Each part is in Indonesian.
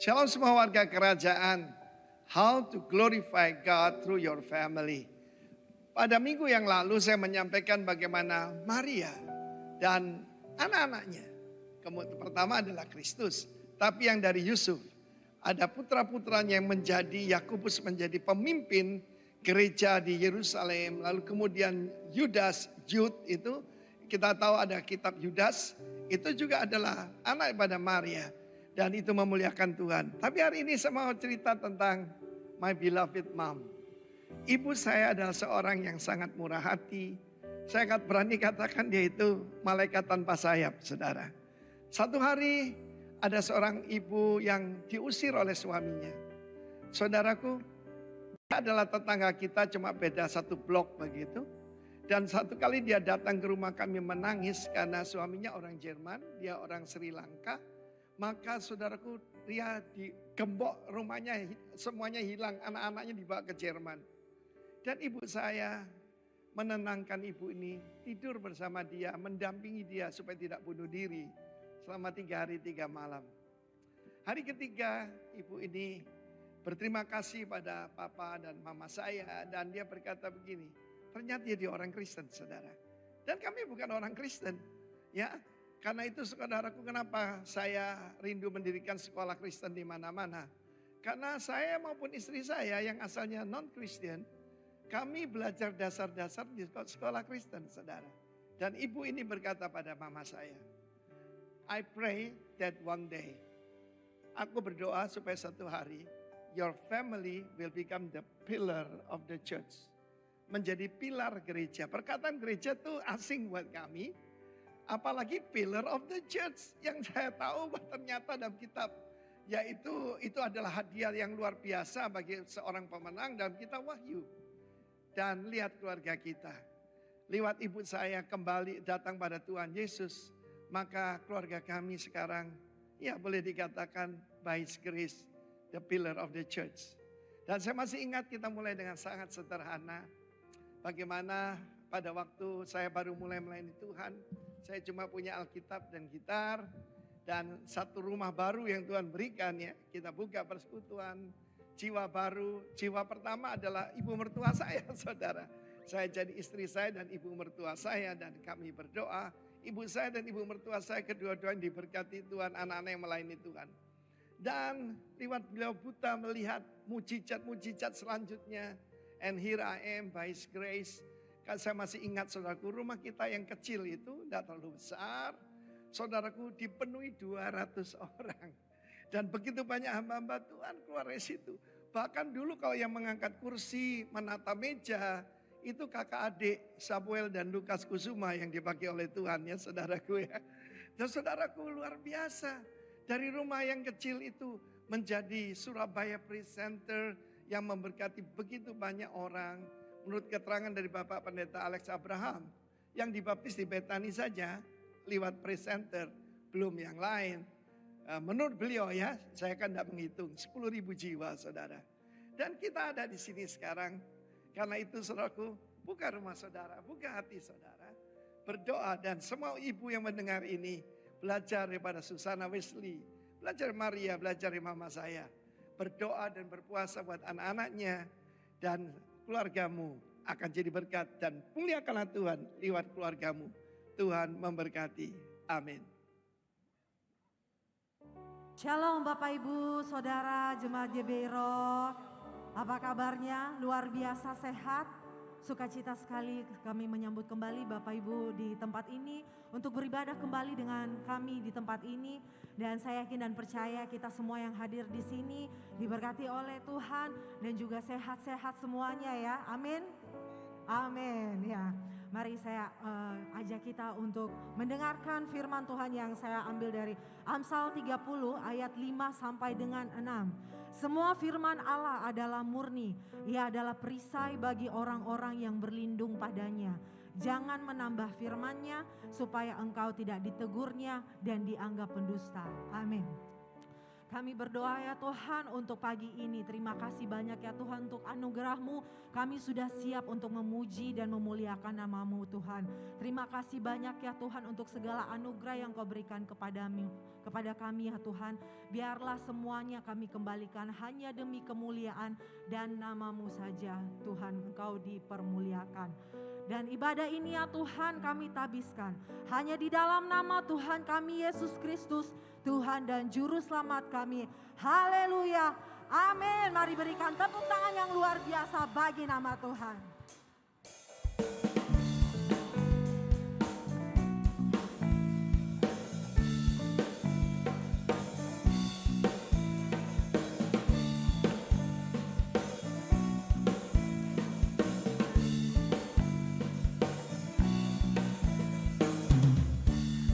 Shalom semua warga kerajaan. How to glorify God through your family. Pada minggu yang lalu saya menyampaikan bagaimana Maria dan anak-anaknya. Kemudian pertama adalah Kristus. Tapi yang dari Yusuf. Ada putra-putranya yang menjadi, Yakobus menjadi pemimpin gereja di Yerusalem. Lalu kemudian Yudas, Jude itu kita tahu ada kitab Yudas. Itu juga adalah anak pada Maria. Dan itu memuliakan Tuhan. Tapi hari ini saya mau cerita tentang my beloved mom. Ibu saya adalah seorang yang sangat murah hati. Saya akan berani katakan dia itu malaikat tanpa sayap, saudara. Satu hari ada seorang ibu yang diusir oleh suaminya. Saudaraku, dia adalah tetangga kita, cuma beda satu blok begitu. Dan satu kali dia datang ke rumah kami menangis karena suaminya orang Jerman, dia orang Sri Lanka. Maka saudaraku, dia digembok, rumahnya semuanya hilang, anak-anaknya dibawa ke Jerman. Dan ibu saya menenangkan ibu ini, tidur bersama dia, mendampingi dia supaya tidak bunuh diri selama 3 hari 3 malam. Hari ketiga ibu ini berterima kasih pada papa dan mama saya, dan dia berkata begini, ternyata dia orang Kristen, saudara. Dan kami bukan orang Kristen, ya. Karena itu saudaraku, kenapa saya rindu mendirikan sekolah Kristen di mana-mana. Karena saya maupun istri saya yang asalnya non-Kristen, kami belajar dasar-dasar di sekolah Kristen, saudara. Dan ibu ini berkata pada mama saya, I pray that one day, aku berdoa supaya satu hari, your family will become the pillar of the church. Menjadi pilar gereja. Perkataan gereja itu asing buat kami. Apalagi pillar of the church. Yang saya tahu ternyata dalam kitab. Yaitu itu adalah hadiah yang luar biasa bagi seorang pemenang dalam kitab Wahyu. Dan lihat keluarga kita. Lewat ibu saya kembali datang pada Tuhan Yesus. Maka keluarga kami sekarang ya boleh dikatakan by His grace the pillar of the church. Dan saya masih ingat kita mulai dengan sangat sederhana. Bagaimana pada waktu saya baru mulai melayani Tuhan. Saya cuma punya Alkitab dan gitar. Dan satu rumah baru yang Tuhan berikan ya. Kita buka persekutuan. Jiwa baru. Jiwa pertama adalah ibu mertua saya, saudara. Saya jadi istri saya dan ibu mertua saya. Dan kami berdoa. Ibu saya dan ibu mertua saya kedua-duanya diberkati Tuhan. Anak-anak yang melayani Tuhan. Dan lewat beliau buta melihat mujizat-mujizat selanjutnya. And here I am by His grace. Kan saya masih ingat saudaraku, rumah kita yang kecil itu tidak terlalu besar. Saudaraku dipenuhi 200 orang. Dan begitu banyak hamba-hamba Tuhan keluar dari situ. Bahkan dulu kalau yang mengangkat kursi, menata meja, itu kakak adik Samuel dan Lukas Kusuma yang dipakai oleh Tuhan ya saudaraku ya. Dan saudaraku luar biasa. Dari rumah yang kecil itu menjadi Surabaya Presenter yang memberkati begitu banyak orang. Menurut keterangan dari Bapak Pendeta Alex Abraham, yang dibaptis di Betani saja lewat presenter, belum yang lain. Menurut beliau ya, saya kan tidak menghitung, 10.000 jiwa saudara. Dan kita ada di sini sekarang, karena itu saudaraku, buka rumah saudara, buka hati saudara. Berdoa dan semua ibu yang mendengar ini, belajar daripada Susana Wesley, belajar Maria, belajar dari mama saya. Berdoa dan berpuasa buat anak-anaknya dan keluargamu akan jadi berkat dan muliakanlah Tuhan lewat keluargamu. Tuhan memberkati. Amin. Shalom Bapak Ibu, Saudara Jemaat JBI. Apa kabarnya? Luar biasa sehat. Sukacita sekali kami menyambut kembali Bapak Ibu di tempat ini untuk beribadah kembali dengan kami di tempat ini. Dan saya yakin dan percaya kita semua yang hadir di sini diberkati oleh Tuhan dan juga sehat-sehat semuanya ya. Amin. Amin ya. Mari saya ajak kita untuk mendengarkan firman Tuhan yang saya ambil dari Amsal 30 ayat 5 sampai dengan 6. Semua firman Allah adalah murni. Ia adalah perisai bagi orang-orang yang berlindung padanya. Jangan menambah firman-Nya supaya engkau tidak ditegurnya dan dianggap pendusta. Amin. Kami berdoa ya Tuhan untuk pagi ini. Terima kasih banyak ya Tuhan untuk anugerah-Mu. Kami sudah siap untuk memuji dan memuliakan nama-Mu Tuhan. Terima kasih banyak ya Tuhan untuk segala anugerah yang Kau berikan kepada kami ya Tuhan. Biarlah semuanya kami kembalikan hanya demi kemuliaan dan nama-Mu saja Tuhan, Engkau dipermuliakan. Dan ibadah ini ya Tuhan kami tabiskan hanya di dalam nama Tuhan kami Yesus Kristus, Tuhan dan Juru Selamat kami. Haleluya, amin. Mari berikan tepuk tangan yang luar biasa bagi nama Tuhan.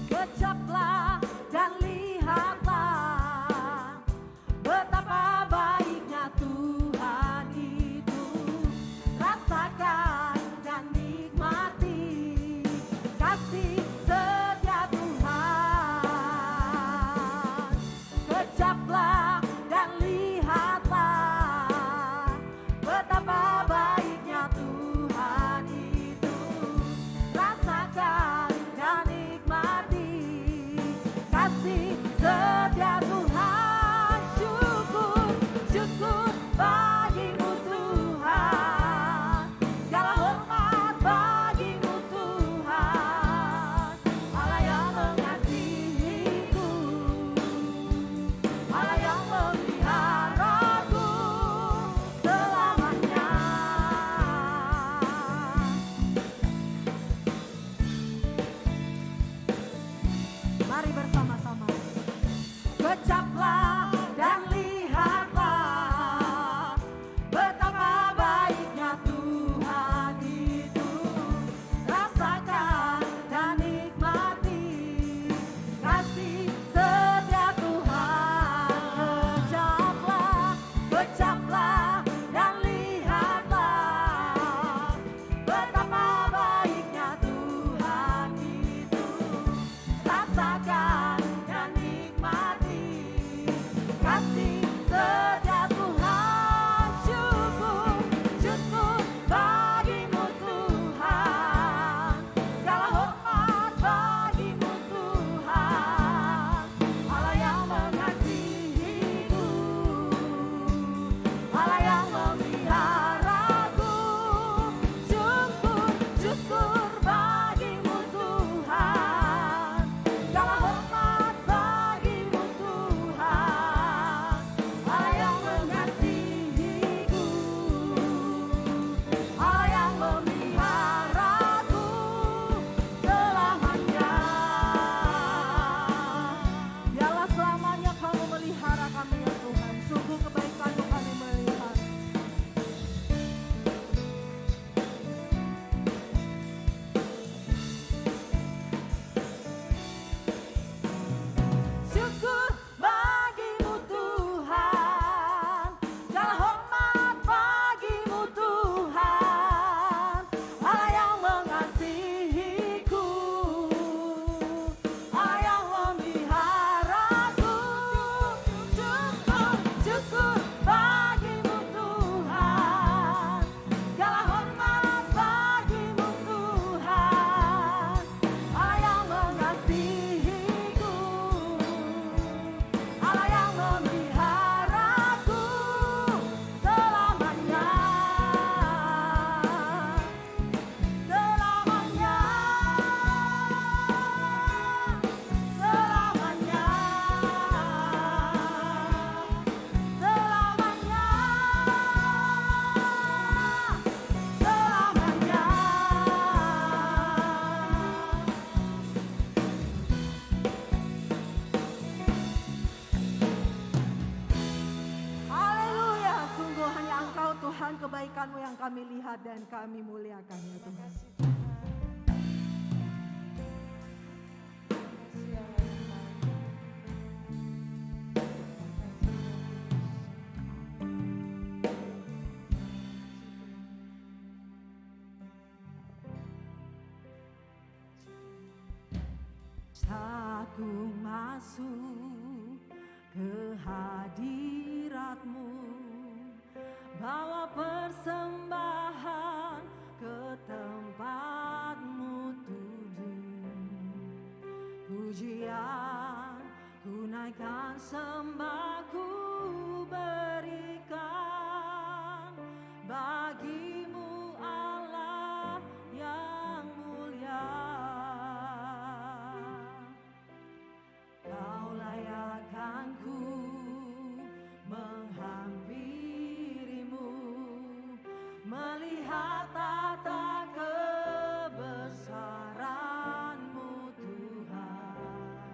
Kecaplah dan lihatlah betapa baiknya Tuhan itu. Rasakan dan nikmati kasih setia Tuhan. Kecaplah dan lihatlah betapa baiknya Tuhan itu. Rasakan dan nikmati kasih setia Tuhan. Syukur, syukur bagimu Tuhan. Segala hormat bagimu Tuhan. Allah yang mengasihiku, Allah yang memeliharaku selamanya. Mari bersama-sama. Kecaplah dan lihatlah betapa baiknya Tuhan itu. Rasakan dan nikmati kasih setia Tuhan. Kecaplah, kecaplah dan lihatlah betapa baiknya Tuhan itu. Rasakan dan nikmati kasih setia Tuhan. Syukur, syukur bagimu Tuhan. Segala hormat bagimu Tuhan. Allah yang mengasihiku, Allah yang memeliharaku. Syukur, syukur bagimu Tuhan. Segala hormat bagimu Tuhan. Allah yang mengasihiku, Allah yang memeliharaku selamanya. Biarlah selamanya Kau memelihara kami ya Tuhan. Sungguh kebaikan-Mu kami melihat. Syukur bagimu Tuhan. Segala hormat bagimu Tuhan. Allah yang mengasihiku, Allah yang memeliharaku. Syukur, syukur bagimu Tuhan. Segala hormat bagimu Tuhan. Allah yang mengasihiku, Allah yang memeliharaku selamanya. Selamanya, selamanya, selamanya, selamanya. Haleluya, sungguh hanya Engkau Tuhan, kebaikan-Mu yang kami lihat dan kami muliakan ya Tuhan. Aku masuk ke hadirat-Mu, bawa persembahan ke tempat-Mu tujuh. Pujian ku naikkan, sembah ku berikan bagi-Mu Allah yang mulia. Kau layakkan ku menghampiri-Mu, melihat tata kebesaran-Mu Tuhan.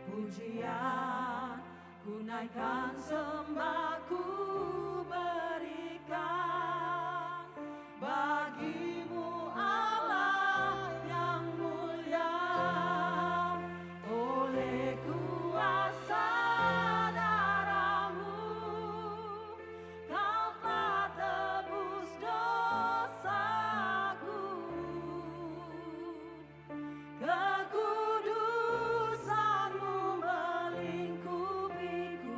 Pujian ku naikkan, sembah ku berikan bagi-Mu Allah yang mulia. Oleh kuasa darah-Mu, Kau telah tebus dosaku. Kekudusan-Mu melingkupiku.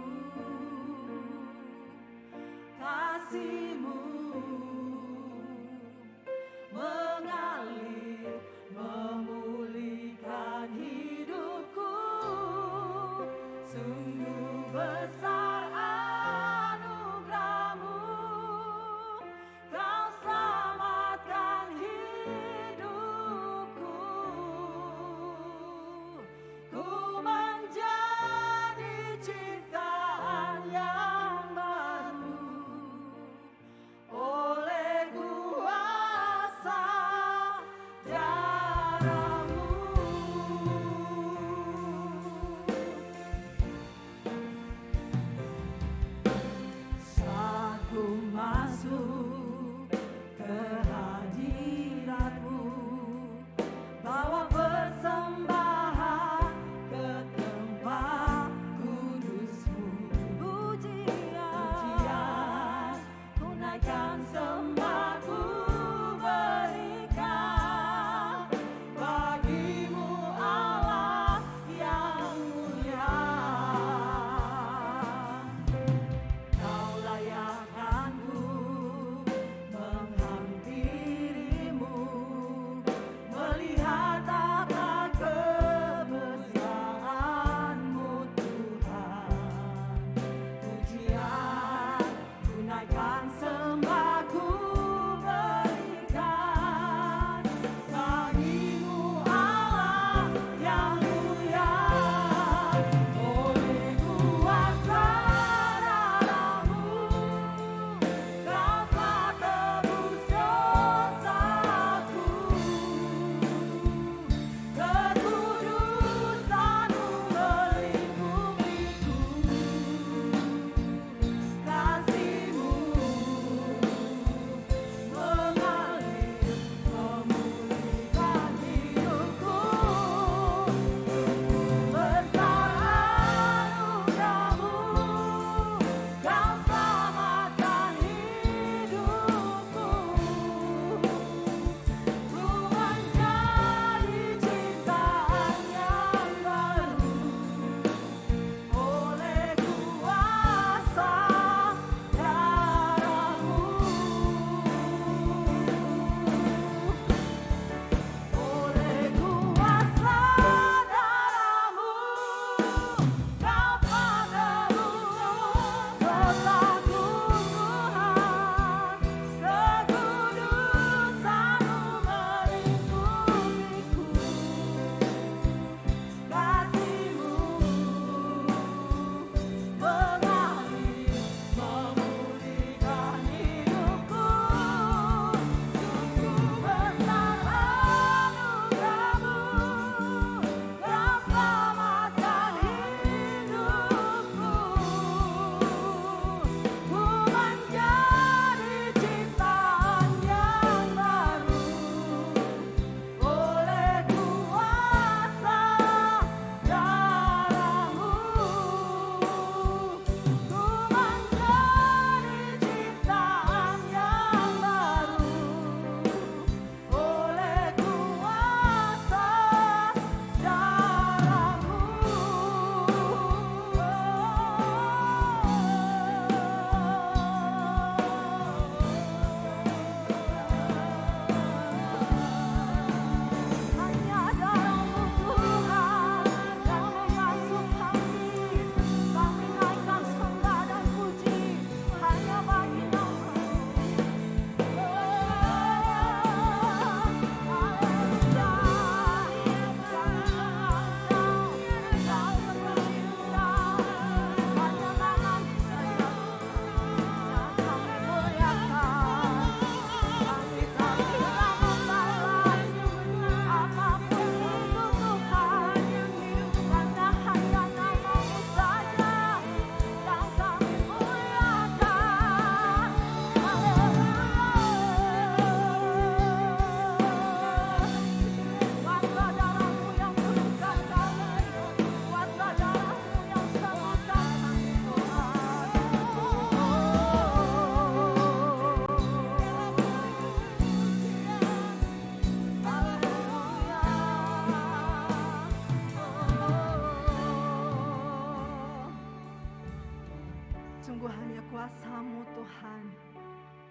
kuasa-Mu Tuhan,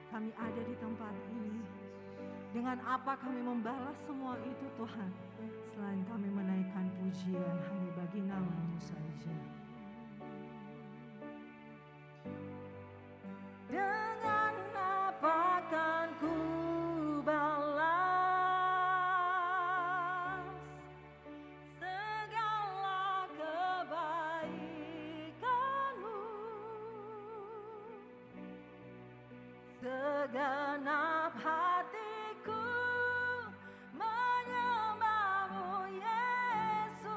kami ada di tempat ini. Dengan apa kami membalas semua itu Tuhan, selain kami menaikkan pujian hanya bagi nama-Mu saja. Dengan apa kan ku balas segala kebaikan-Mu, segenap hatiku menyembah-Mu Yesus,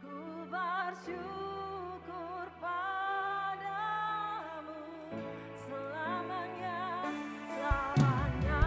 ku bersyukur padamu selamanya, selamanya.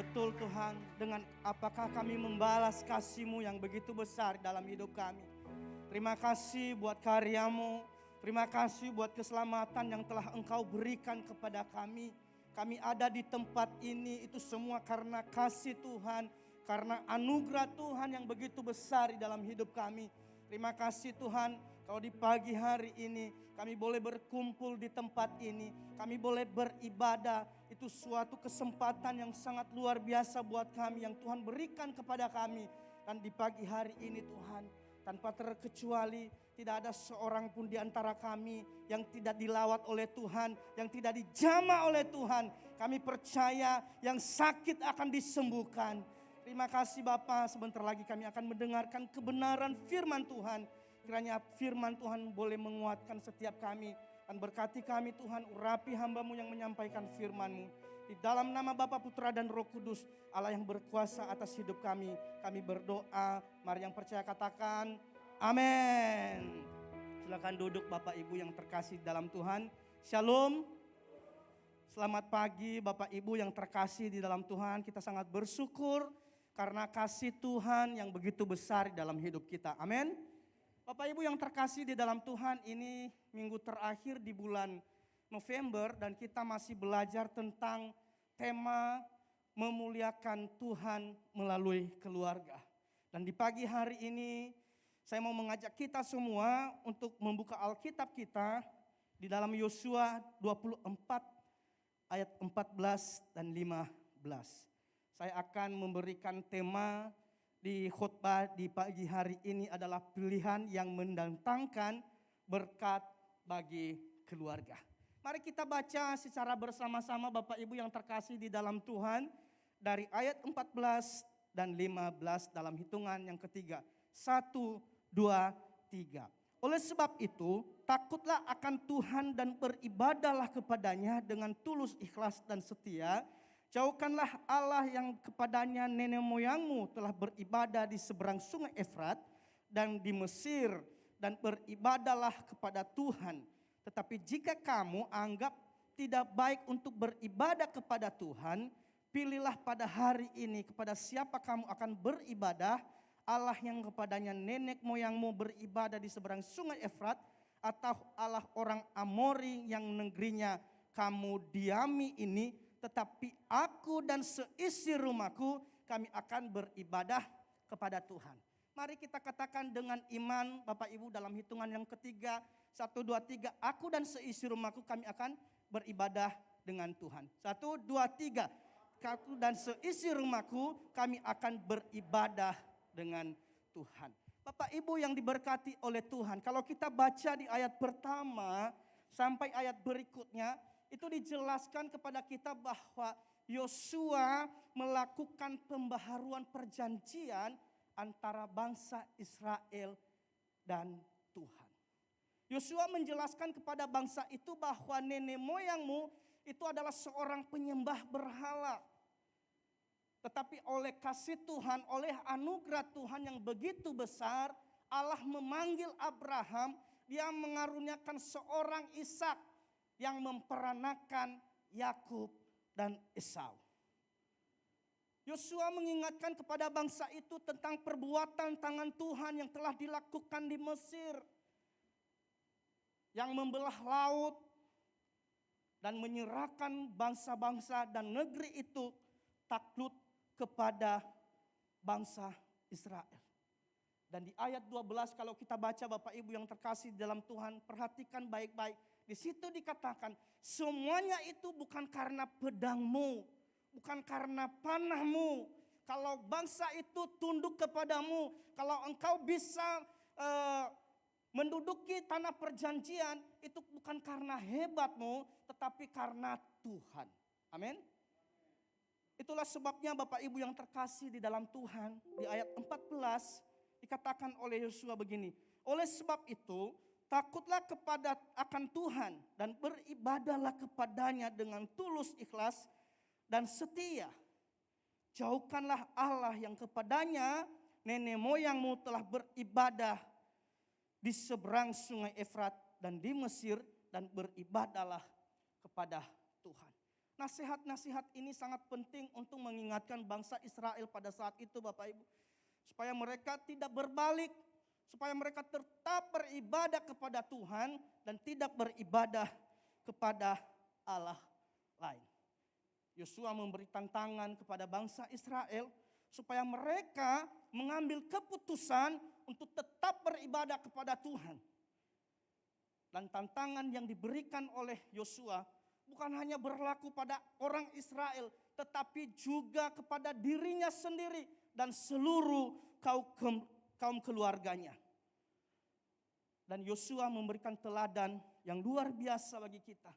betul Tuhan, dengan apakah kami membalas kasih-Mu yang begitu besar dalam hidup kami. Terima kasih buat karya-Mu, terima kasih buat keselamatan yang telah Engkau berikan kepada kami. Kami ada di tempat ini itu semua karena kasih Tuhan, karena anugerah Tuhan yang begitu besar di dalam hidup kami. Terima kasih Tuhan, kalau di pagi hari ini kami boleh berkumpul di tempat ini, kami boleh beribadah. Itu suatu kesempatan yang sangat luar biasa buat kami yang Tuhan berikan kepada kami. Dan di pagi hari ini Tuhan, tanpa terkecuali tidak ada seorang pun di antara kami yang tidak dilawat oleh Tuhan, yang tidak dijamah oleh Tuhan. Kami percaya yang sakit akan disembuhkan. Terima kasih Bapa, sebentar lagi kami akan mendengarkan kebenaran firman Tuhan. Kiranya firman Tuhan boleh menguatkan setiap kami. Dan berkati kami Tuhan, urapi hamba-Mu yang menyampaikan firman-Mu. Di dalam nama Bapa, Putra dan Roh Kudus, Allah yang berkuasa atas hidup kami berdoa. Mari yang percaya katakan, amin. Silakan duduk Bapak Ibu yang terkasih dalam Tuhan. Shalom. Selamat pagi Bapak Ibu yang terkasih di dalam Tuhan. Kita sangat bersyukur karena kasih Tuhan yang begitu besar dalam hidup kita. Amin. Bapak Ibu yang terkasih di dalam Tuhan, ini minggu terakhir di bulan November dan kita masih belajar tentang tema memuliakan Tuhan melalui keluarga. Dan di pagi hari ini saya mau mengajak kita semua untuk membuka Alkitab kita di dalam Yosua 24 ayat 14 dan 15. Saya akan memberikan tema di khotbah di pagi hari ini adalah pilihan yang mendatangkan berkat bagi keluarga. Mari kita baca secara bersama-sama Bapak Ibu yang terkasih di dalam Tuhan dari ayat 14 dan 15 dalam hitungan yang ketiga. 1, 2, 3. Oleh sebab itu, takutlah akan Tuhan dan beribadahlah kepadanya dengan tulus, ikhlas dan setia. Jauhkanlah Allah yang kepadanya nenek moyangmu telah beribadah di seberang sungai Efrat dan di Mesir, dan beribadahlah kepada Tuhan. Tetapi jika kamu anggap tidak baik untuk beribadah kepada Tuhan, pilihlah pada hari ini kepada siapa kamu akan beribadah, Allah yang kepadanya nenek moyangmu beribadah di seberang sungai Efrat, atau Allah orang Amori yang negerinya kamu diami ini. Tetapi aku dan seisi rumahku kami akan beribadah kepada Tuhan. Mari kita katakan dengan iman Bapak Ibu dalam hitungan yang ketiga. 1, 2, 3. Aku dan seisi rumahku kami akan beribadah dengan Tuhan. 1, 2, 3. Aku dan seisi rumahku kami akan beribadah dengan Tuhan. Bapak Ibu yang diberkati oleh Tuhan. Kalau kita baca di ayat pertama sampai ayat berikutnya, itu dijelaskan kepada kita bahwa Yosua melakukan pembaharuan perjanjian antara bangsa Israel dan Tuhan. Yosua menjelaskan kepada bangsa itu bahwa nenek moyangmu itu adalah seorang penyembah berhala. Tetapi oleh kasih Tuhan, oleh anugerah Tuhan yang begitu besar, Allah memanggil Abraham, dia mengaruniakan seorang Ishak yang memperanakan Yakub dan Esau. Yosua mengingatkan kepada bangsa itu tentang perbuatan tangan Tuhan yang telah dilakukan di Mesir, yang membelah laut dan menyerahkan bangsa-bangsa dan negeri itu takluk kepada bangsa Israel. Dan di ayat 12 kalau kita baca Bapak Ibu yang terkasih dalam Tuhan, perhatikan baik-baik. Di situ dikatakan semuanya itu bukan karena pedangmu, bukan karena panahmu. Kalau bangsa itu tunduk kepadamu, kalau engkau bisa menduduki tanah perjanjian, itu bukan karena hebatmu, tetapi karena Tuhan. Amin. Itulah sebabnya Bapak Ibu yang terkasih di dalam Tuhan, di ayat 14 dikatakan oleh Yosua begini. Oleh sebab itu, takutlah akan Tuhan dan beribadahlah kepadanya dengan tulus, ikhlas dan setia. Jauhkanlah Allah yang kepadanya nenek moyangmu telah beribadah di seberang sungai Efrat dan di Mesir, dan beribadahlah kepada Tuhan. Nasihat-nasihat ini sangat penting untuk mengingatkan bangsa Israel pada saat itu Bapak Ibu. Supaya mereka tidak berbalik, supaya mereka tetap beribadah kepada Tuhan dan tidak beribadah kepada Allah lain. Yosua memberi tantangan kepada bangsa Israel supaya mereka mengambil keputusan untuk tetap beribadah kepada Tuhan. Dan tantangan yang diberikan oleh Yosua bukan hanya berlaku pada orang Israel, tetapi juga kepada dirinya sendiri dan seluruh kaum keluarganya. Dan Yosua memberikan teladan yang luar biasa bagi kita.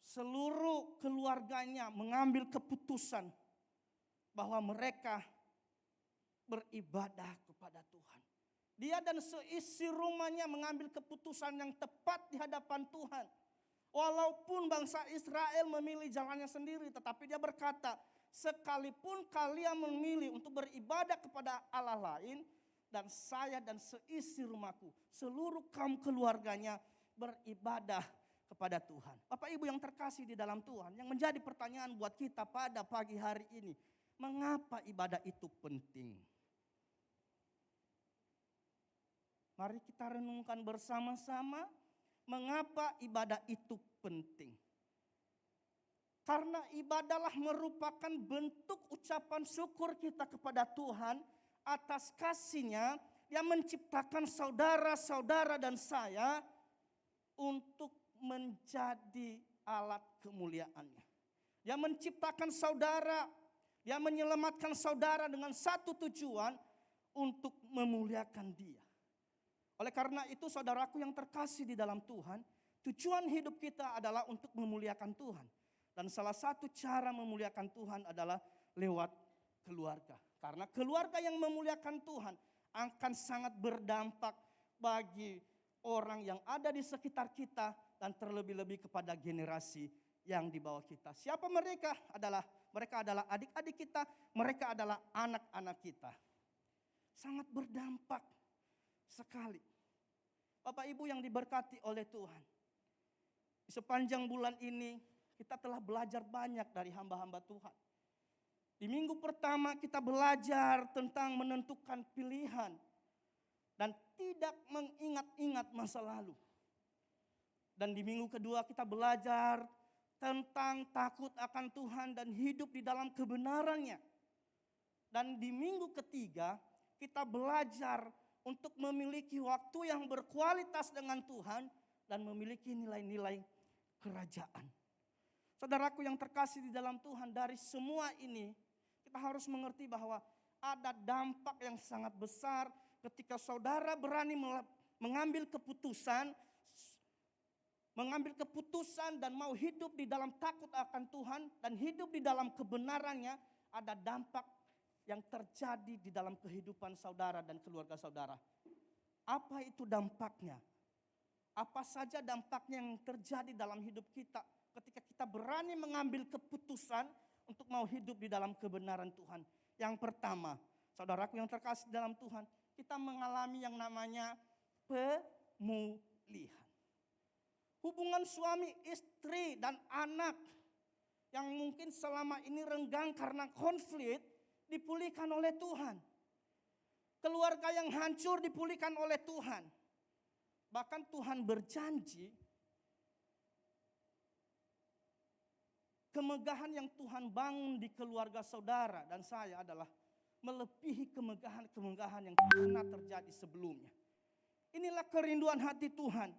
Seluruh keluarganya mengambil keputusan bahwa mereka beribadah kepada Tuhan. Dia dan seisi rumahnya mengambil keputusan yang tepat di hadapan Tuhan. Walaupun bangsa Israel memilih jalannya sendiri, tetapi dia berkata, sekalipun kalian memilih untuk beribadah kepada Allah lain, dan saya dan seisi rumahku, seluruh kaum keluarganya beribadah kepada Tuhan. Bapak Ibu yang terkasih di dalam Tuhan, yang menjadi pertanyaan buat kita pada pagi hari ini, mengapa ibadah itu penting? Mari kita renungkan bersama-sama. Mengapa ibadah itu penting? Karena ibadahlah merupakan bentuk ucapan syukur kita kepada Tuhan atas kasih-Nya yang menciptakan saudara-saudara dan saya untuk menjadi alat kemuliaan-Nya. Yang menciptakan saudara, yang menyelamatkan saudara dengan satu tujuan untuk memuliakan Dia. Oleh karena itu saudaraku yang terkasih di dalam Tuhan, tujuan hidup kita adalah untuk memuliakan Tuhan. Dan salah satu cara memuliakan Tuhan adalah lewat keluarga. Karena keluarga yang memuliakan Tuhan akan sangat berdampak bagi orang yang ada di sekitar kita dan terlebih-lebih kepada generasi yang di bawah kita. Siapa mereka? Mereka adalah adik-adik kita, mereka adalah anak-anak kita. Sangat berdampak sekali. Bapak Ibu yang diberkati oleh Tuhan. Di sepanjang bulan ini kita telah belajar banyak dari hamba-hamba Tuhan. Di minggu pertama kita belajar tentang menentukan pilihan dan tidak mengingat-ingat masa lalu. Dan di minggu kedua kita belajar tentang takut akan Tuhan dan hidup di dalam kebenarannya. Dan di minggu ketiga kita belajar untuk memiliki waktu yang berkualitas dengan Tuhan dan memiliki nilai-nilai kerajaan. Saudaraku yang terkasih di dalam Tuhan, dari semua ini kita harus mengerti bahwa ada dampak yang sangat besar ketika saudara berani mengambil keputusan dan mau hidup di dalam takut akan Tuhan dan hidup di dalam kebenarannya. Ada dampak yang terjadi di dalam kehidupan saudara dan keluarga saudara. Apa itu dampaknya? Apa saja dampaknya yang terjadi dalam hidup kita ketika kita berani mengambil keputusan untuk mau hidup di dalam kebenaran Tuhan. Yang pertama, saudaraku yang terkasih dalam Tuhan, kita mengalami yang namanya pemulihan. Hubungan suami, istri, dan anak yang mungkin selama ini renggang karena konflik, dipulihkan oleh Tuhan. Keluarga yang hancur dipulihkan oleh Tuhan. Bahkan Tuhan berjanji, kemegahan yang Tuhan bangun di keluarga saudara dan saya adalah melebihi kemegahan yang pernah terjadi sebelumnya. Inilah kerinduan hati Tuhan.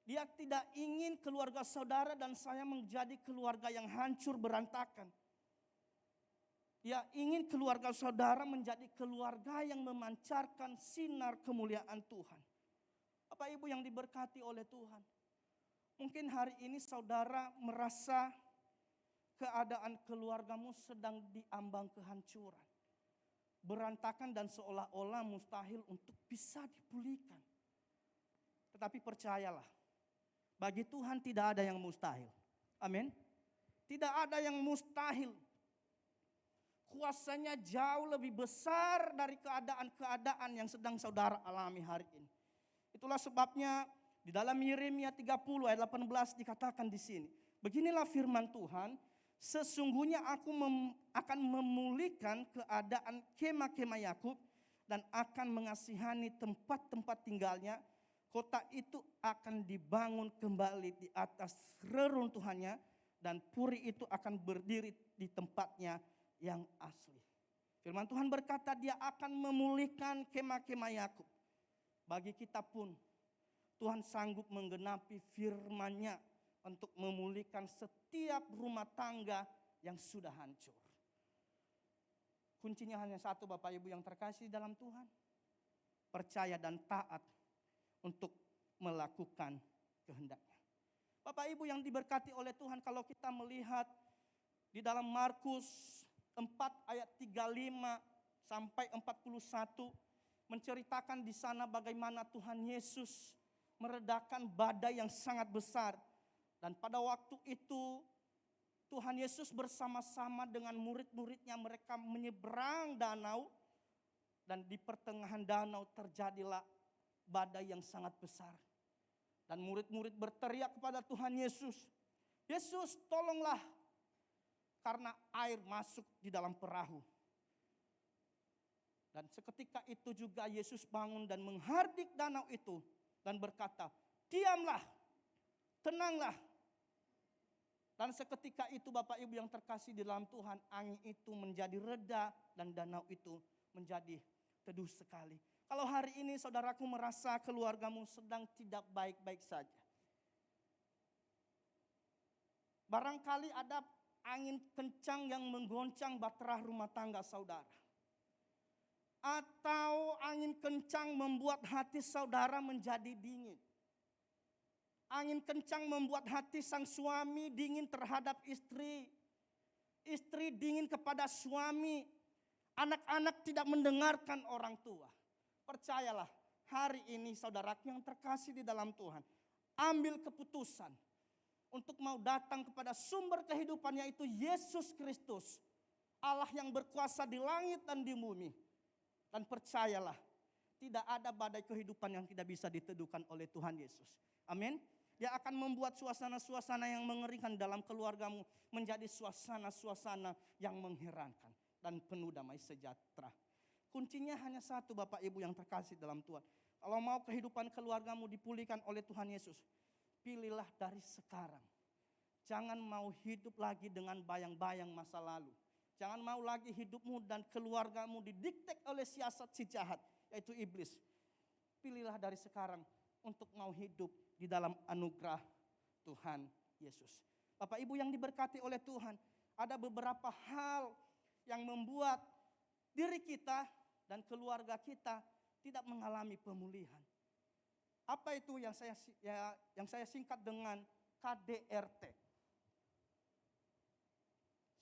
Dia tidak ingin keluarga saudara dan saya menjadi keluarga yang hancur berantakan. Dia ingin keluarga saudara menjadi keluarga yang memancarkan sinar kemuliaan Tuhan. Bapak Ibu yang diberkati oleh Tuhan. Mungkin hari ini saudara merasa keadaan keluargamu sedang diambang kehancuran. Berantakan dan seolah-olah mustahil untuk bisa dipulihkan. Tetapi percayalah, bagi Tuhan tidak ada yang mustahil. Amin. Tidak ada yang mustahil. Kuasanya jauh lebih besar dari keadaan-keadaan yang sedang saudara alami hari ini. Itulah sebabnya di dalam Yeremia 30 ayat 18 dikatakan di sini. Beginilah firman Tuhan, sesungguhnya aku akan memulihkan keadaan kemah-kemah Yakub dan akan mengasihani tempat-tempat tinggalnya. Kota itu akan dibangun kembali di atas reruntuhannya dan puri itu akan berdiri di tempatnya yang asli. Firman Tuhan berkata dia akan memulihkan kemah-kemah Yakub. Bagi kita pun Tuhan sanggup menggenapi firman-Nya untuk memulihkan setiap rumah tangga yang sudah hancur. Kuncinya hanya satu Bapak Ibu yang terkasih dalam Tuhan. Percaya dan taat untuk melakukan kehendaknya. Bapak Ibu yang diberkati oleh Tuhan, kalau kita melihat di dalam Markus 4 ayat 35 sampai 41 menceritakan di sana bagaimana Tuhan Yesus meredakan badai yang sangat besar. Dan pada waktu itu Tuhan Yesus bersama-sama dengan murid-muridnya mereka menyeberang danau. Dan di pertengahan danau terjadilah badai yang sangat besar. Dan murid-murid berteriak kepada Tuhan Yesus, Yesus tolonglah, karena air masuk di dalam perahu. Dan seketika itu juga Yesus bangun dan menghardik danau itu dan berkata, diamlah, tenanglah. Dan seketika itu Bapak Ibu yang terkasih di dalam Tuhan, angin itu menjadi reda dan danau itu menjadi teduh sekali. Kalau hari ini saudaraku merasa keluargamu sedang tidak baik-baik saja. Barangkali ada angin kencang yang menggoncang bahtera rumah tangga saudara. Atau angin kencang membuat hati saudara menjadi dingin. Angin kencang membuat hati sang suami dingin terhadap istri. Istri dingin kepada suami. Anak-anak tidak mendengarkan orang tua. Percayalah, hari ini saudaraku yang terkasih di dalam Tuhan, ambil keputusan untuk mau datang kepada sumber kehidupan, yaitu Yesus Kristus, Allah yang berkuasa di langit dan di bumi. Dan percayalah, tidak ada badai kehidupan yang tidak bisa diteduhkan oleh Tuhan Yesus. Amin. Dia akan membuat suasana-suasana yang mengerikan dalam keluargamu menjadi suasana-suasana yang mengherankan dan penuh damai sejahtera. Kuncinya hanya satu Bapak Ibu yang terkasih dalam Tuhan. Kalau mau kehidupan keluargamu dipulihkan oleh Tuhan Yesus, pilihlah dari sekarang. Jangan mau hidup lagi dengan bayang-bayang masa lalu. Jangan mau lagi hidupmu dan keluargamu didikte oleh siasat si jahat, yaitu iblis. Pilihlah dari sekarang untuk mau hidup di dalam anugerah Tuhan Yesus. Bapak Ibu yang diberkati oleh Tuhan, ada beberapa hal yang membuat diri kita dan keluarga kita tidak mengalami pemulihan. Apa itu yang saya singkat dengan KDRT?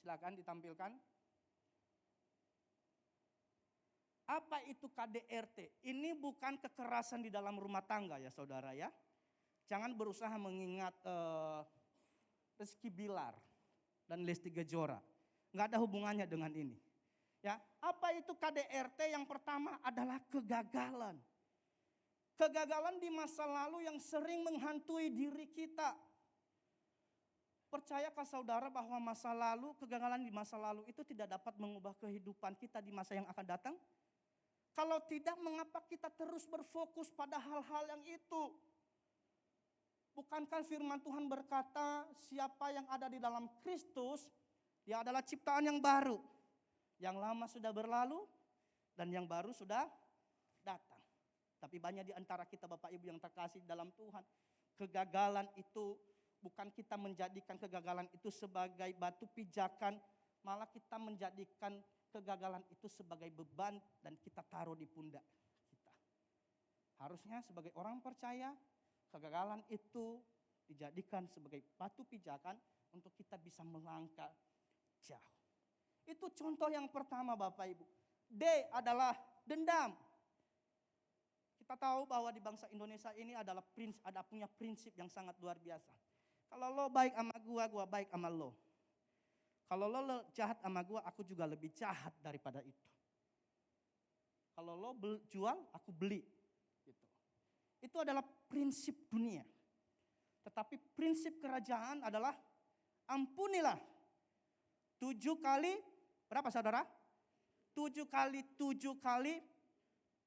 Silakan ditampilkan. Apa itu KDRT? Ini bukan kekerasan di dalam rumah tangga ya saudara ya. Jangan berusaha mengingat Rizky Bilar dan Lesti Kejora. Nggak ada hubungannya dengan ini. Ya, apa itu KDRT? Yang pertama adalah kegagalan. Kegagalan di masa lalu yang sering menghantui diri kita. Percayakah saudara bahwa masa lalu, kegagalan di masa lalu itu tidak dapat mengubah kehidupan kita di masa yang akan datang? Kalau tidak, mengapa kita terus berfokus pada hal-hal yang itu? Bukankah firman Tuhan berkata, siapa yang ada di dalam Kristus, dia adalah ciptaan yang baru. Yang lama sudah berlalu dan yang baru sudah datang. Tapi banyak di antara kita Bapak Ibu yang terkasih dalam Tuhan, kegagalan itu bukan kita menjadikan kegagalan itu sebagai batu pijakan, malah kita menjadikan kegagalan itu sebagai beban dan kita taruh di pundak kita. Harusnya sebagai orang percaya, kegagalan itu dijadikan sebagai batu pijakan untuk kita bisa melangkah jauh. Itu contoh yang pertama Bapak Ibu. D adalah dendam. Kita tahu bahwa di bangsa Indonesia ini ada punya prinsip yang sangat luar biasa. Kalau lo baik sama gua baik sama lo. Kalau lo jahat sama gua, aku juga lebih jahat daripada itu. Kalau lo jual, aku beli. Gitu. Itu adalah prinsip dunia. Tetapi prinsip kerajaan adalah Ampunilah 7 kali, berapa saudara? 7 kali 7 kali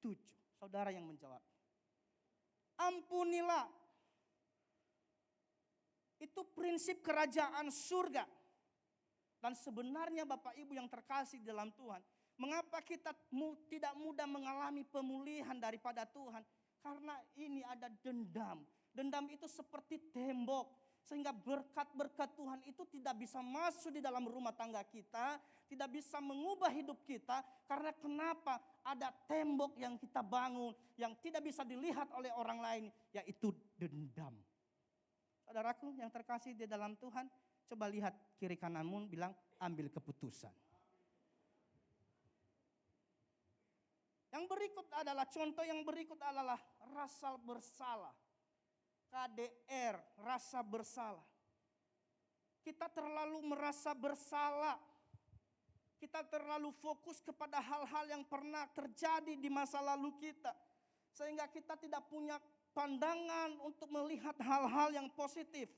7. Saudara yang menjawab. Ampunilah. Itu prinsip kerajaan surga. Dan sebenarnya Bapak Ibu yang terkasih dalam Tuhan, mengapa kita tidak mudah mengalami pemulihan daripada Tuhan? Karena ini ada dendam. Dendam itu seperti tembok. Sehingga berkat-berkat Tuhan itu tidak bisa masuk di dalam rumah tangga kita. Tidak bisa mengubah hidup kita. Karena kenapa? Ada tembok yang kita bangun. Yang tidak bisa dilihat oleh orang lain. Yaitu dendam. Saudaraku yang terkasih di dalam Tuhan. Coba lihat kiri kananmu bilang ambil keputusan. Yang berikut adalah contoh yang berikut adalah rasa bersalah. KDR, rasa bersalah. Kita terlalu merasa bersalah. Kita terlalu fokus kepada hal-hal yang pernah terjadi di masa lalu kita. Sehingga kita tidak punya pandangan untuk melihat hal-hal yang positif.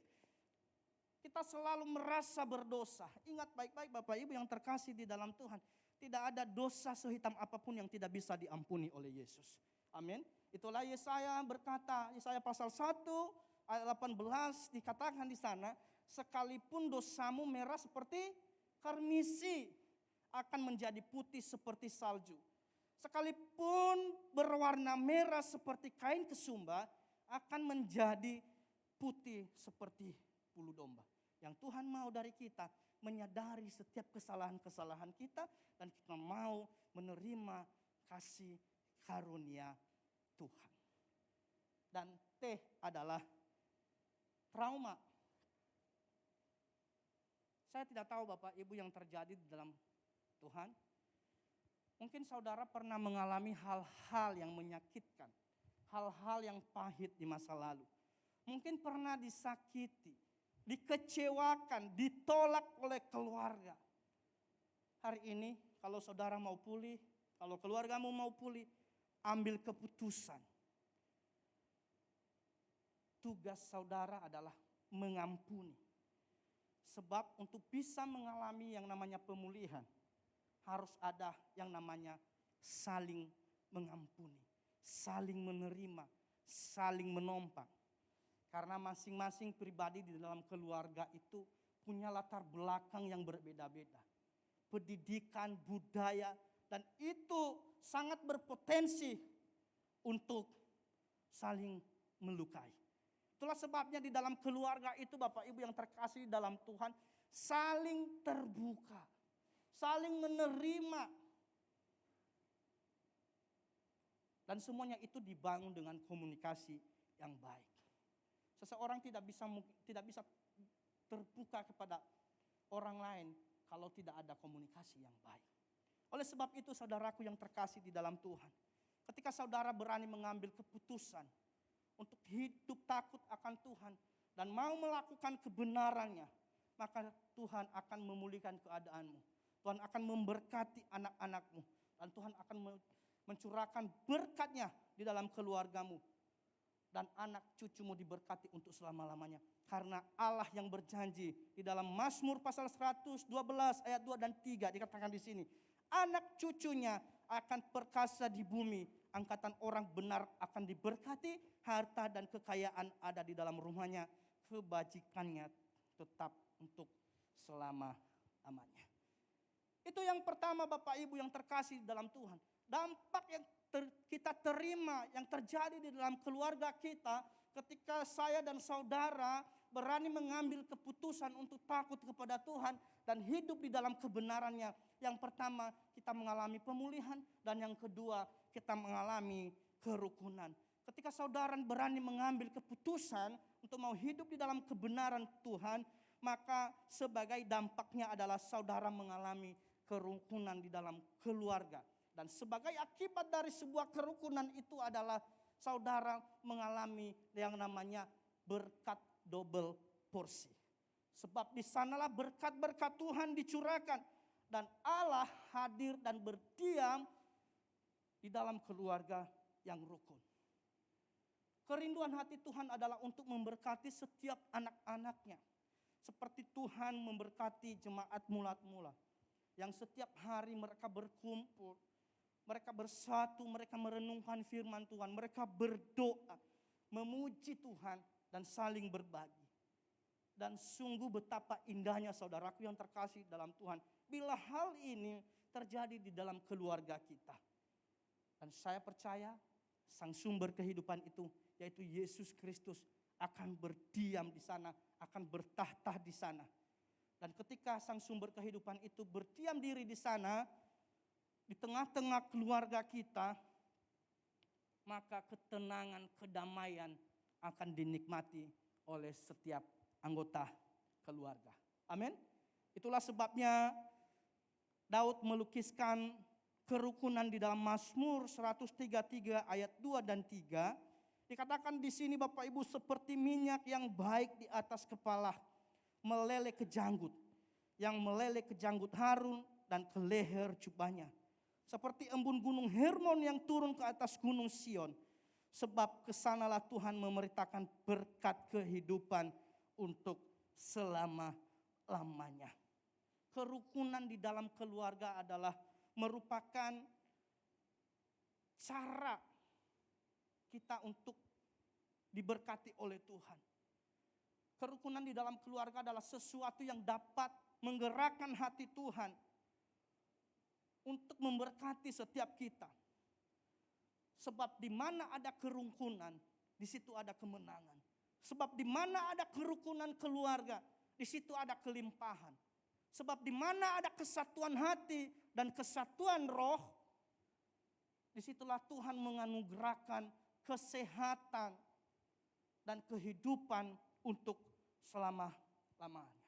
Kita selalu merasa berdosa. Ingat baik-baik Bapak Ibu yang terkasih di dalam Tuhan. Tidak ada dosa sehitam apapun yang tidak bisa diampuni oleh Yesus. Amin. Itulah Yesaya berkata, Yesaya pasal 1 ayat 18 dikatakan di sana, sekalipun dosamu merah seperti karmisi akan menjadi putih seperti salju. Sekalipun berwarna merah seperti kain kesumba akan menjadi putih seperti bulu domba. Yang Tuhan mau dari kita menyadari setiap kesalahan-kesalahan kita dan kita mau menerima kasih karunia Tuhan. Dan T adalah trauma. Saya tidak tahu Bapak Ibu yang terjadi di dalam Tuhan. Mungkin saudara pernah mengalami hal-hal yang menyakitkan. Hal-hal yang pahit di masa lalu. Mungkin pernah disakiti, dikecewakan, ditolak oleh keluarga. Hari ini kalau saudara mau pulih, kalau keluargamu mau pulih, ambil keputusan. Tugas saudara adalah mengampuni. Sebab untuk bisa mengalami yang namanya pemulihan, harus ada yang namanya saling mengampuni, saling menerima, saling menompang. Karena masing-masing pribadi di dalam keluarga itu punya latar belakang yang berbeda-beda. Pendidikan, budaya, dan itu sangat berpotensi untuk saling melukai. Itulah sebabnya di dalam keluarga itu Bapak Ibu yang terkasih dalam Tuhan, saling terbuka, saling menerima. Dan semuanya itu dibangun dengan komunikasi yang baik. Seseorang tidak bisa terbuka kepada orang lain kalau tidak ada komunikasi yang baik. Oleh sebab itu saudaraku yang terkasih di dalam Tuhan, ketika saudara berani mengambil keputusan untuk hidup takut akan Tuhan dan mau melakukan kebenarannya, maka Tuhan akan memulihkan keadaanmu. Tuhan akan memberkati anak-anakmu dan Tuhan akan mencurahkan berkat-Nya di dalam keluargamu. Dan anak cucumu diberkati untuk selama-lamanya. Karena Allah yang berjanji di dalam Mazmur pasal 112 ayat 2 dan 3 dikatakan di sini. Anak cucunya akan perkasa di bumi. Angkatan orang benar akan diberkati. Harta dan kekayaan ada di dalam rumahnya. Kebajikannya tetap untuk selama-lamanya. Itu yang pertama Bapak Ibu yang terkasih dalam Tuhan. Dampak yang kita terima yang terjadi di dalam keluarga kita ketika saya dan saudara berani mengambil keputusan untuk takut kepada Tuhan dan hidup di dalam kebenarannya. Yang pertama kita mengalami pemulihan dan yang kedua kita mengalami kerukunan. Ketika saudara berani mengambil keputusan untuk mau hidup di dalam kebenaran Tuhan, maka sebagai dampaknya adalah saudara mengalami kerukunan di dalam keluarga. Dan sebagai akibat dari sebuah kerukunan itu adalah saudara mengalami yang namanya berkat double porsi. Sebab di sanalah berkat-berkat Tuhan dicurahkan. Dan Allah hadir dan berdiam di dalam keluarga yang rukun. Kerinduan hati Tuhan adalah untuk memberkati setiap anak-anaknya. Seperti Tuhan memberkati jemaat mulat-mula yang setiap hari mereka berkumpul, mereka bersatu, mereka merenungkan firman Tuhan, mereka berdoa, memuji Tuhan dan saling berbagi. Dan sungguh betapa indahnya saudaraku yang terkasih dalam Tuhan, bila hal ini terjadi di dalam keluarga kita. Dan saya percaya sang sumber kehidupan itu, yaitu Yesus Kristus, akan berdiam di sana, akan bertahta di sana. Dan ketika sang sumber kehidupan itu berdiam diri di sana, di tengah-tengah keluarga kita, maka ketenangan, kedamaian akan dinikmati oleh setiap anggota keluarga. Amin. Itulah sebabnya Daud melukiskan kerukunan di dalam Mazmur 133 ayat 2 dan 3. Dikatakan di sini Bapak Ibu, seperti minyak yang baik di atas kepala, meleleh ke janggut, yang meleleh ke janggut Harun dan ke leher jubahnya. Seperti embun gunung Hermon yang turun ke atas gunung Sion. Sebab kesanalah Tuhan memerintahkan berkat kehidupan untuk selama-lamanya. Kerukunan di dalam keluarga adalah merupakan cara kita untuk diberkati oleh Tuhan. Kerukunan di dalam keluarga adalah sesuatu yang dapat menggerakkan hati Tuhan untuk memberkati setiap kita. Sebab di mana ada kerukunan, di situ ada kemenangan. Sebab di mana ada kerukunan keluarga, di situ ada kelimpahan. Sebab di mana ada kesatuan hati dan kesatuan roh, disitulah Tuhan menganugerahkan kesehatan dan kehidupan untuk selama-lamanya.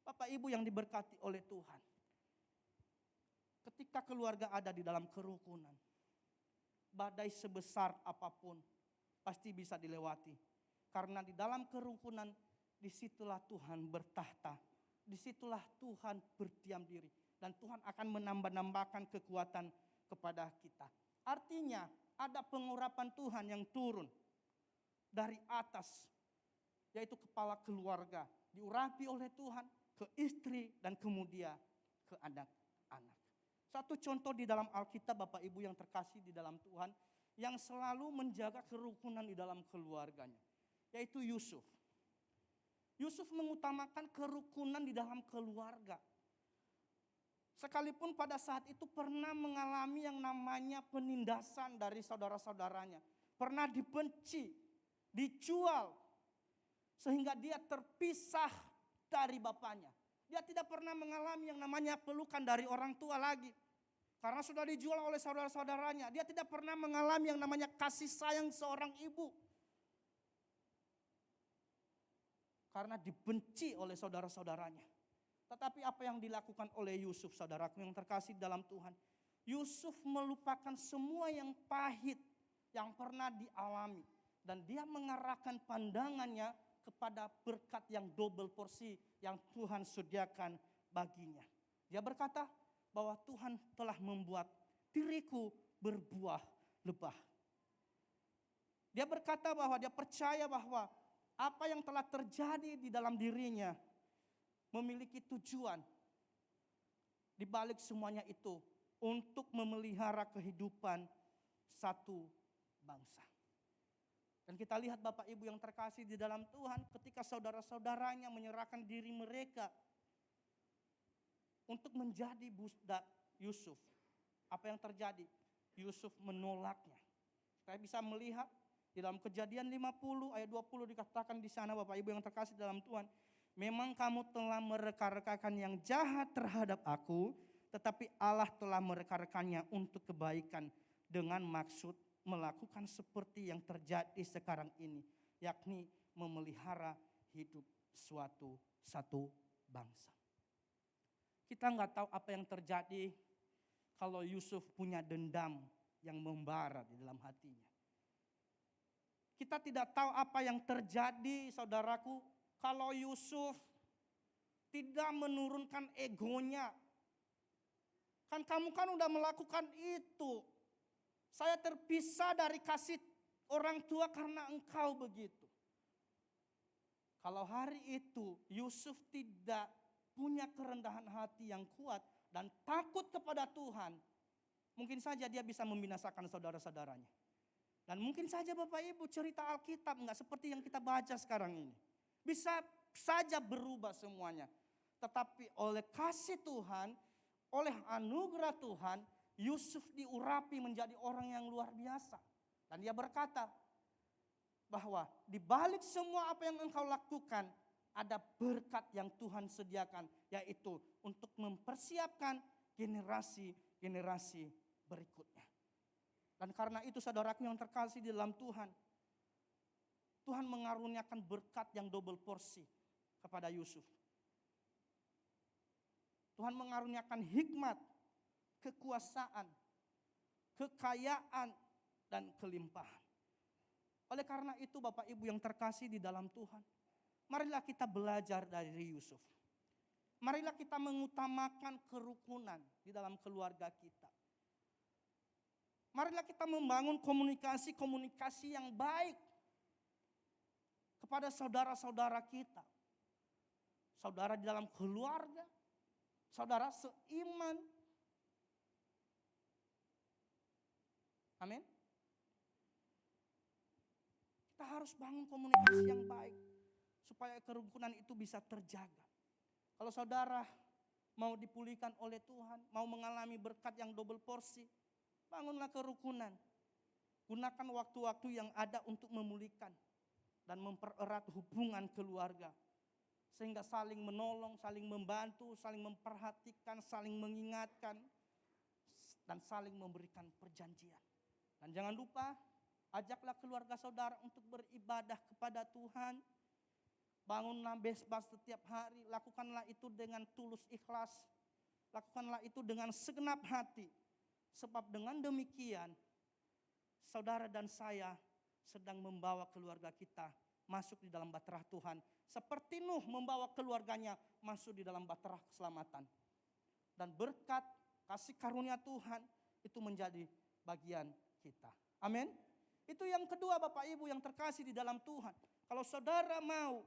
Bapak Ibu yang diberkati oleh Tuhan, ketika keluarga ada di dalam kerukunan, badai sebesar apapun pasti bisa dilewati. Karena di dalam kerukunan, disitulah Tuhan bertahta, disitulah Tuhan berdiam diri. Dan Tuhan akan menambah-nambahkan kekuatan kepada kita. Artinya ada pengurapan Tuhan yang turun dari atas, yaitu kepala keluarga, diurapi oleh Tuhan ke istri dan kemudian ke anak-anak. Satu contoh di dalam Alkitab Bapak Ibu yang terkasih di dalam Tuhan, yang selalu menjaga kerukunan di dalam keluarganya, yaitu Yusuf. Yusuf mengutamakan kerukunan di dalam keluarga. Sekalipun pada saat itu pernah mengalami yang namanya penindasan dari saudara-saudaranya. Pernah dibenci, dijual, sehingga dia terpisah dari bapaknya. Dia tidak pernah mengalami yang namanya pelukan dari orang tua lagi. Karena sudah dijual oleh saudara-saudaranya. Dia tidak pernah mengalami yang namanya kasih sayang seorang ibu. Karena dibenci oleh saudara-saudaranya. Tetapi apa yang dilakukan oleh Yusuf, saudaraku yang terkasih dalam Tuhan. Yusuf melupakan semua yang pahit yang pernah dialami. Dan dia mengarahkan pandangannya kepada berkat yang double porsi yang Tuhan sediakan baginya. Dia berkata bahwa Tuhan telah membuat diriku berbuah lebah. Dia berkata bahwa dia percaya bahwa apa yang telah terjadi di dalam dirinya memiliki tujuan di balik semuanya itu untuk memelihara kehidupan satu bangsa. Dan kita lihat Bapak Ibu yang terkasih di dalam Tuhan, ketika saudara-saudaranya menyerahkan diri mereka untuk menjadi budak Yusuf, apa yang terjadi? Yusuf menolaknya. Saya bisa melihat di dalam Kejadian 50 ayat 20 dikatakan di sana Bapak Ibu yang terkasih dalam Tuhan, memang kamu telah mereka-rekakan yang jahat terhadap aku, tetapi Allah telah mereka-rekannya untuk kebaikan dengan maksud melakukan seperti yang terjadi sekarang ini, yakni memelihara hidup satu bangsa. Kita nggak tahu apa yang terjadi kalau Yusuf punya dendam yang membara di dalam hatinya. Kita tidak tahu apa yang terjadi, saudaraku, kalau Yusuf tidak menurunkan egonya. Kan kamu kan udah melakukan itu. Saya terpisah dari kasih orang tua karena engkau begitu. Kalau hari itu Yusuf tidak punya kerendahan hati yang kuat dan takut kepada Tuhan, mungkin saja dia bisa membinasakan saudara-saudaranya. Dan mungkin saja Bapak Ibu cerita Alkitab nggak seperti yang kita baca sekarang ini. Bisa saja berubah semuanya. Tetapi oleh kasih Tuhan, oleh anugerah Tuhan, Yusuf diurapi menjadi orang yang luar biasa. Dan dia berkata bahwa di balik semua apa yang engkau lakukan, ada berkat yang Tuhan sediakan, yaitu untuk mempersiapkan generasi-generasi berikutnya. Dan karena itu saudaraku yang terkasih di dalam Tuhan, Tuhan mengaruniakan berkat yang double porsi kepada Yusuf. Tuhan mengaruniakan hikmat, kekuasaan, kekayaan, dan kelimpahan. Oleh karena itu Bapak Ibu yang terkasih di dalam Tuhan, marilah kita belajar dari Yusuf. Marilah kita mengutamakan kerukunan di dalam keluarga kita. Marilah kita membangun komunikasi yang baik kepada saudara-saudara kita. Saudara di dalam keluarga, saudara seiman. Amin. Kita harus bangun komunikasi yang baik supaya kerukunan itu bisa terjaga. Kalau saudara mau dipulihkan oleh Tuhan, mau mengalami berkat yang double porsi, bangunlah kerukunan. Gunakan waktu-waktu yang ada untuk memulihkan dan mempererat hubungan keluarga. Sehingga saling menolong, saling membantu, saling memperhatikan, saling mengingatkan, dan saling memberikan perjanjian. Dan jangan lupa, ajaklah keluarga saudara untuk beribadah kepada Tuhan. Bangunlah besbas setiap hari. Lakukanlah itu dengan tulus ikhlas. Lakukanlah itu dengan segenap hati. Sebab dengan demikian, saudara dan saya sedang membawa keluarga kita masuk di dalam bahtera Tuhan. Seperti Nuh membawa keluarganya masuk di dalam bahtera keselamatan. Dan berkat kasih karunia Tuhan itu menjadi bagian kita. Amin. Itu yang kedua Bapak Ibu yang terkasih di dalam Tuhan. Kalau saudara mau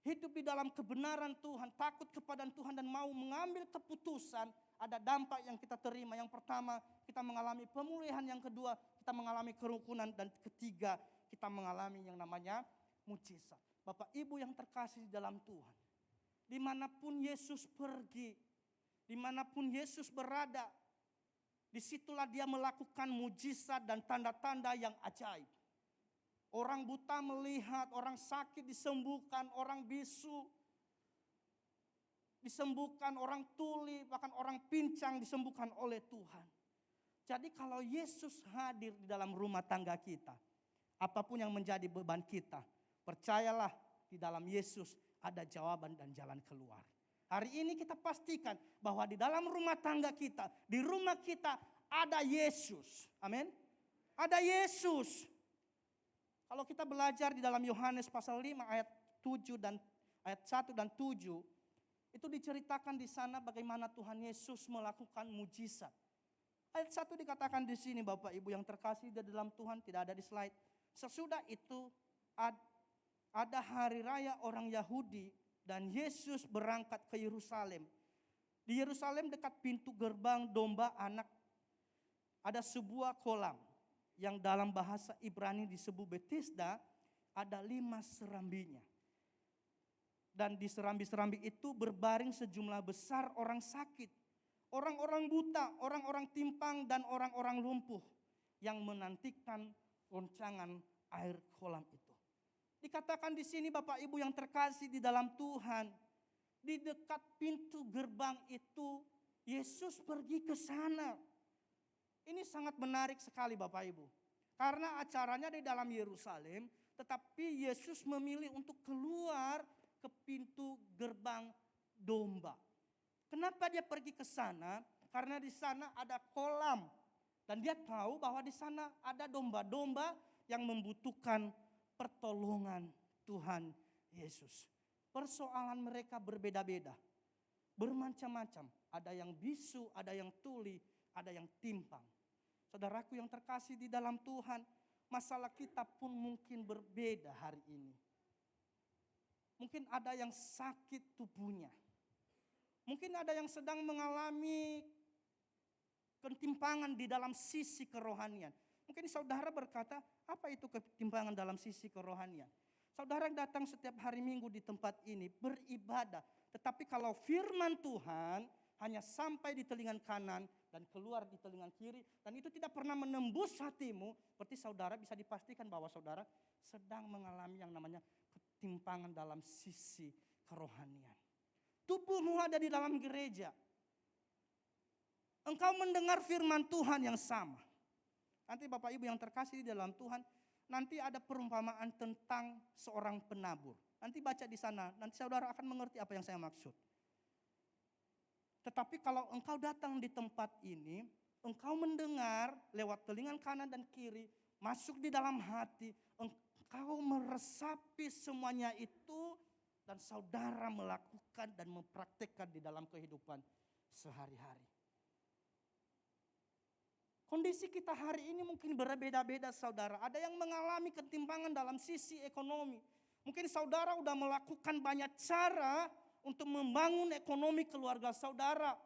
hidup di dalam kebenaran Tuhan, takut kepada Tuhan dan mau mengambil keputusan, ada dampak yang kita terima. Yang pertama, kita mengalami pemulihan. Yang kedua, kita mengalami kerukunan. Dan ketiga, kita mengalami yang namanya mujizat. Bapak Ibu yang terkasih di dalam Tuhan, dimanapun Yesus pergi, dimanapun Yesus berada, disitulah dia melakukan mujizat dan tanda-tanda yang ajaib. Orang buta melihat, orang sakit disembuhkan, orang bisu disembuhkan, orang tuli, bahkan orang pincang disembuhkan oleh Tuhan. Jadi kalau Yesus hadir di dalam rumah tangga kita, apapun yang menjadi beban kita, percayalah di dalam Yesus ada jawaban dan jalan keluar. Hari ini kita pastikan bahwa di dalam rumah tangga kita, di rumah kita ada Yesus. Amin. Ada Yesus. Kalau kita belajar di dalam Yohanes pasal 5 ayat 7 dan ayat 1 dan 7, itu diceritakan di sana bagaimana Tuhan Yesus melakukan mujizat. Ayat 1 dikatakan di sini Bapak Ibu yang terkasih di dalam Tuhan, tidak ada di slide. Sesudah itu ada hari raya orang Yahudi dan Yesus berangkat ke Yerusalem. Di Yerusalem dekat pintu gerbang domba anak ada sebuah kolam yang dalam bahasa Ibrani disebut Bethesda, ada 5 serambinya. Dan di serambi-serambi itu berbaring sejumlah besar orang sakit, orang-orang buta, orang-orang timpang dan orang-orang lumpuh yang menantikan goncangan air kolam itu. Dikatakan di sini Bapak Ibu yang terkasih di dalam Tuhan, di dekat pintu gerbang itu Yesus pergi ke sana. Ini sangat menarik sekali Bapak Ibu. Karena acaranya di dalam Yerusalem, tetapi Yesus memilih untuk keluar ke pintu gerbang domba. Kenapa dia pergi ke sana? Karena di sana ada kolam. Dan dia tahu bahwa di sana ada domba-domba yang membutuhkan pertolongan Tuhan Yesus. Persoalan mereka berbeda-beda. Bermacam-macam. Ada yang bisu, ada yang tuli, ada yang timpang. Saudaraku yang terkasih di dalam Tuhan, masalah kita pun mungkin berbeda hari ini. mungkin ada yang sakit tubuhnya. Mungkin ada yang sedang mengalami ketimpangan di dalam sisi kerohanian. Mungkin saudara berkata, apa itu ketimpangan dalam sisi kerohanian? Saudara datang setiap hari Minggu di tempat ini beribadah. Tetapi kalau firman Tuhan hanya sampai di telinga kanan dan keluar di telinga kiri. Dan itu tidak pernah menembus hatimu. Berarti saudara bisa dipastikan bahwa saudara sedang mengalami yang namanya ketimpangan dalam sisi kerohanian. Tubuhmu ada di dalam gereja. Engkau mendengar firman Tuhan yang sama. Nanti Bapak Ibu yang terkasih di dalam Tuhan, nanti ada perumpamaan tentang seorang penabur. Nanti baca di sana, nanti saudara akan mengerti apa yang saya maksud. Tetapi kalau engkau datang di tempat ini, engkau mendengar lewat telinga kanan dan kiri, masuk di dalam hati, engkau meresapi semuanya itu, dan saudara melakukan dan mempraktekkan di dalam kehidupan sehari-hari. Kondisi kita hari ini mungkin berbeda-beda saudara. Ada yang mengalami ketimpangan dalam sisi ekonomi. Mungkin saudara udah melakukan banyak cara untuk membangun ekonomi keluarga saudara.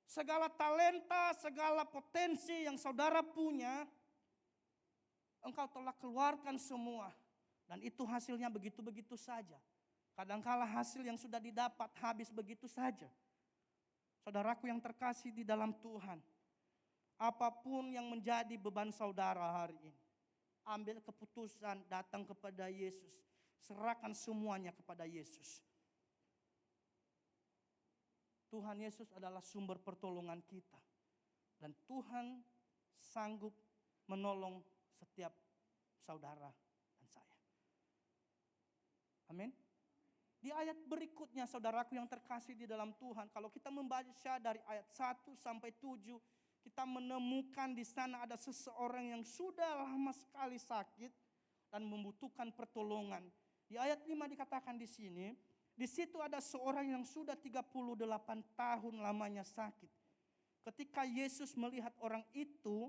Segala talenta, segala potensi yang saudara punya, engkau telah keluarkan semua. Dan itu hasilnya begitu-begitu saja. Kadangkala hasil yang sudah didapat habis begitu saja. Saudaraku yang terkasih di dalam Tuhan. Apapun yang menjadi beban saudara hari ini. Ambil keputusan, datang kepada Yesus. Serahkan semuanya kepada Yesus. Tuhan Yesus adalah sumber pertolongan kita. Dan Tuhan sanggup menolong setiap saudara dan saya. Amin. Di ayat berikutnya saudaraku yang terkasih di dalam Tuhan. Kalau kita membaca dari ayat 1 sampai 7. Kita menemukan di sana ada seseorang yang sudah lama sekali sakit. Dan membutuhkan pertolongan. Di ayat 5 dikatakan di sini. Di situ ada seorang yang sudah 38 tahun lamanya sakit. Ketika Yesus melihat orang itu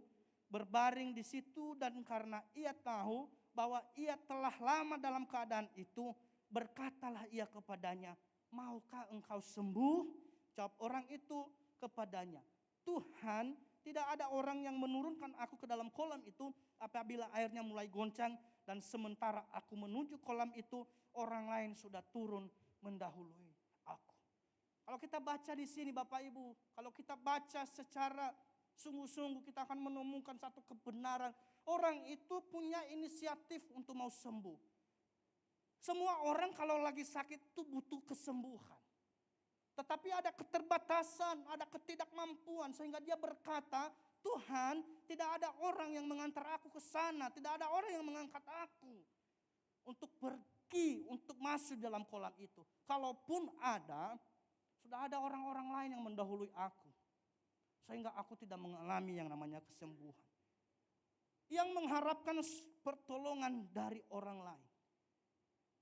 berbaring di situ. Dan karena ia tahu bahwa ia telah lama dalam keadaan itu. Berkatalah ia kepadanya, maukah engkau sembuh? Jawab orang itu kepadanya, Tuhan, tidak ada orang yang menurunkan aku ke dalam kolam itu apabila airnya mulai goncang. Dan sementara aku menuju kolam itu, orang lain sudah turun mendahului aku. Kalau kita baca di sini Bapak Ibu, kalau kita baca secara sungguh-sungguh kita akan menemukan satu kebenaran. Orang itu punya inisiatif untuk mau sembuh. Semua orang kalau lagi sakit itu butuh kesembuhan. Tetapi ada keterbatasan, ada ketidakmampuan sehingga dia berkata, Tuhan, tidak ada orang yang mengantar aku ke sana, tidak ada orang yang mengangkat aku untuk pergi, untuk masuk dalam kolam itu. Kalaupun ada, sudah ada orang-orang lain yang mendahului aku. Sehingga aku tidak mengalami yang namanya kesembuhan. Yang mengharapkan pertolongan dari orang lain.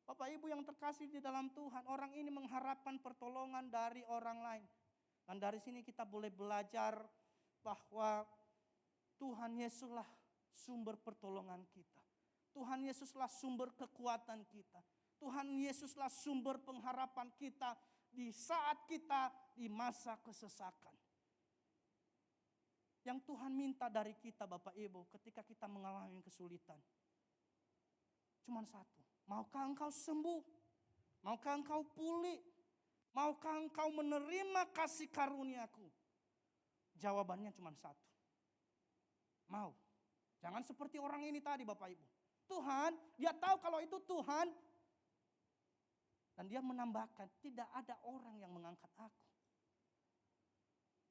Bapak Ibu yang terkasih di dalam Tuhan, orang ini mengharapkan pertolongan dari orang lain. Dan dari sini kita boleh belajar bahwa Tuhan Yesuslah sumber pertolongan kita. Tuhan Yesuslah sumber kekuatan kita. Tuhan Yesuslah sumber pengharapan kita di saat kita di masa kesesakan. Yang Tuhan minta dari kita Bapak Ibu ketika kita mengalami kesulitan. Cuma satu. Maukah engkau sembuh? Maukah engkau pulih? Maukah engkau menerima kasih karuniaku? Jawabannya cuma satu. Mau. Jangan seperti orang ini tadi Bapak Ibu. Tuhan, dia tahu kalau itu Tuhan. Dan dia menambahkan, tidak ada orang yang mengangkat aku.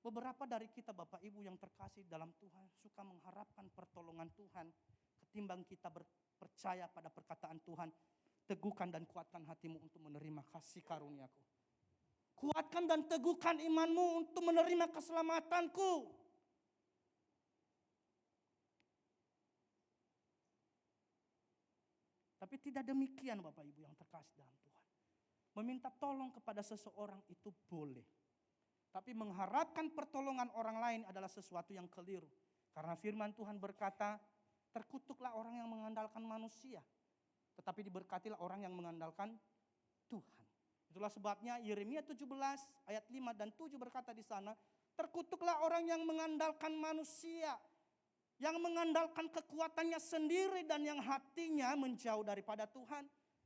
Beberapa dari kita Bapak Ibu yang terkasih dalam Tuhan suka mengharapkan pertolongan Tuhan ketimbang kita percaya pada perkataan Tuhan. Teguhkan dan kuatkan hatimu untuk menerima kasih karuniaku. Kuatkan dan teguhkan imanmu untuk menerima keselamatanku. Tapi tidak demikian Bapak Ibu yang terkasih dalam Tuhan. Meminta tolong kepada seseorang itu boleh. Tapi mengharapkan pertolongan orang lain adalah sesuatu yang keliru. Karena firman Tuhan berkata, terkutuklah orang yang mengandalkan manusia. Tetapi diberkatilah orang yang mengandalkan Tuhan. Itulah sebabnya Yeremia 17 ayat 5 dan 7 berkata di sana, terkutuklah orang yang mengandalkan manusia, yang mengandalkan kekuatannya sendiri dan yang hatinya menjauh daripada Tuhan.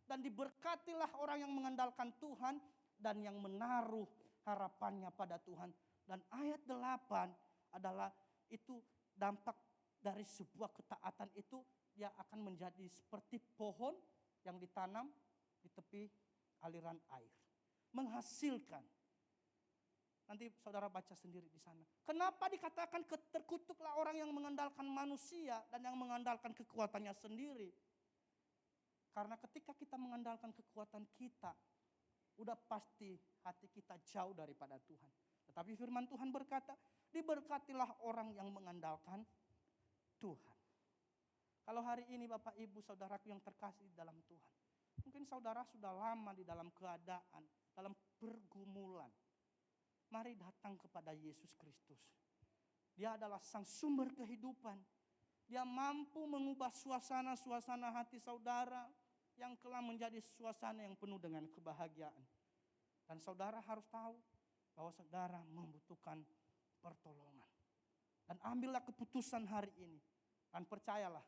Dan diberkatilah orang yang mengandalkan Tuhan dan yang menaruh harapannya pada Tuhan. Dan ayat 8 adalah itu dampak dari sebuah ketaatan itu, dia akan menjadi seperti pohon yang ditanam di tepi aliran air. Menghasilkan. Nanti saudara baca sendiri di sana. Kenapa dikatakan terkutuklah orang yang mengandalkan manusia dan yang mengandalkan kekuatannya sendiri? Karena ketika kita mengandalkan kekuatan kita, udah pasti hati kita jauh daripada Tuhan. Tetapi firman Tuhan berkata, diberkatilah orang yang mengandalkan Tuhan. Kalau hari ini Bapak Ibu Saudaraku yang terkasih dalam Tuhan, mungkin saudara sudah lama di dalam keadaan, dalam pergumulan. Mari datang kepada Yesus Kristus. Dia adalah sang sumber kehidupan. Dia mampu mengubah suasana-suasana hati saudara yang telah menjadi suasana yang penuh dengan kebahagiaan. Dan saudara harus tahu bahwa saudara membutuhkan pertolongan. Dan ambillah keputusan hari ini. Dan percayalah,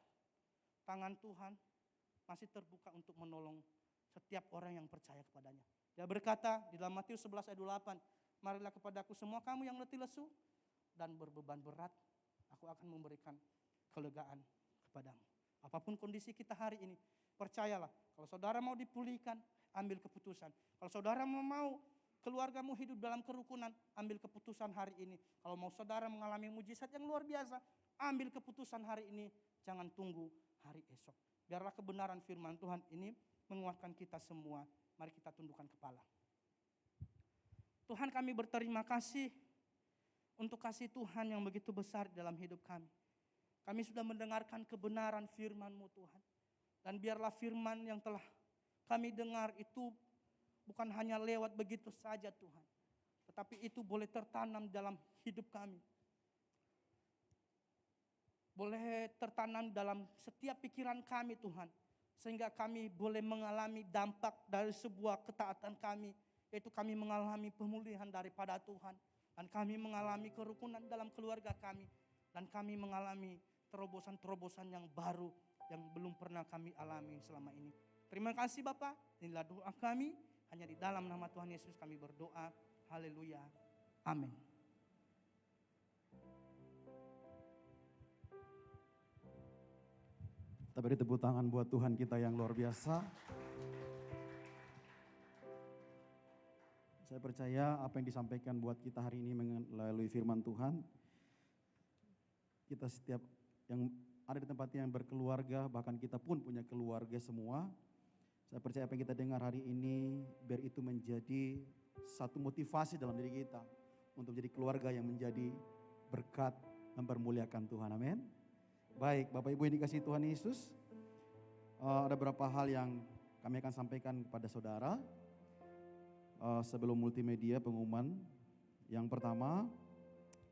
tangan Tuhan masih terbuka untuk menolong setiap orang yang percaya kepadanya. Dia berkata di dalam Matius 11 ayat 28, marilah kepadaku semua kamu yang letih lesu dan berbeban berat, aku akan memberikan kelegaan kepadamu. Apapun kondisi kita hari ini, percayalah, kalau saudara mau dipulihkan, ambil keputusan. Kalau saudara mau keluargamu hidup dalam kerukunan, ambil keputusan hari ini. Kalau mau saudara mengalami mujizat yang luar biasa, ambil keputusan hari ini, jangan tunggu hari esok. Biarlah kebenaran firman Tuhan ini menguatkan kita semua. Mari kita tundukkan kepala. Tuhan, kami berterima kasih untuk kasih Tuhan yang begitu besar dalam hidup kami. Kami sudah mendengarkan kebenaran firman-Mu Tuhan. Dan biarlah firman yang telah kami dengar itu bukan hanya lewat begitu saja Tuhan. Tetapi itu boleh tertanam dalam hidup kami. Boleh tertanam dalam setiap pikiran kami Tuhan. Sehingga kami boleh mengalami dampak dari sebuah ketaatan kami. Yaitu kami mengalami pemulihan daripada Tuhan. Dan kami mengalami kerukunan dalam keluarga kami. Dan kami mengalami terobosan-terobosan yang baru yang belum pernah kami alami selama ini. Terima kasih Bapak, inilah doa kami. Hanya di dalam nama Tuhan Yesus kami berdoa. Haleluya. Amin. Kita beri tepuk tangan buat Tuhan kita yang luar biasa. Saya percaya apa yang disampaikan buat kita hari ini melalui firman Tuhan. Kita setiap yang ada di tempat yang berkeluarga, bahkan kita pun punya keluarga semua. Saya percaya apa yang kita dengar hari ini, biar itu menjadi satu motivasi dalam diri kita. Untuk menjadi keluarga yang menjadi berkat, mempermuliakan Tuhan, amin. Baik, Bapak Ibu yang dikasihi Tuhan Yesus. Ada beberapa hal yang kami akan sampaikan kepada saudara. Sebelum multimedia pengumuman. Yang pertama,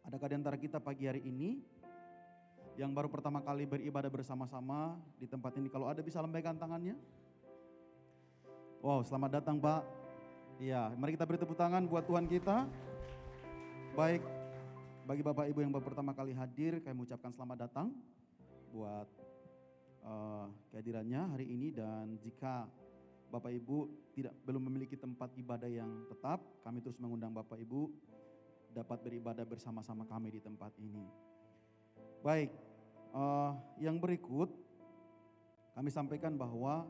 adakah di antara kita pagi hari ini yang baru pertama kali beribadah bersama-sama di tempat ini? Kalau ada bisa lambaikan tangannya. Wow, selamat datang Pak. Iya, mari kita beri tepuk tangan buat Tuhan kita. Baik, bagi Bapak Ibu yang baru pertama kali hadir, kami mengucapkan selamat datang buat kehadirannya hari ini. Dan jika Bapak Ibu belum memiliki tempat ibadah yang tetap, kami terus mengundang Bapak Ibu dapat beribadah bersama-sama kami di tempat ini. Baik, yang berikut kami sampaikan bahwa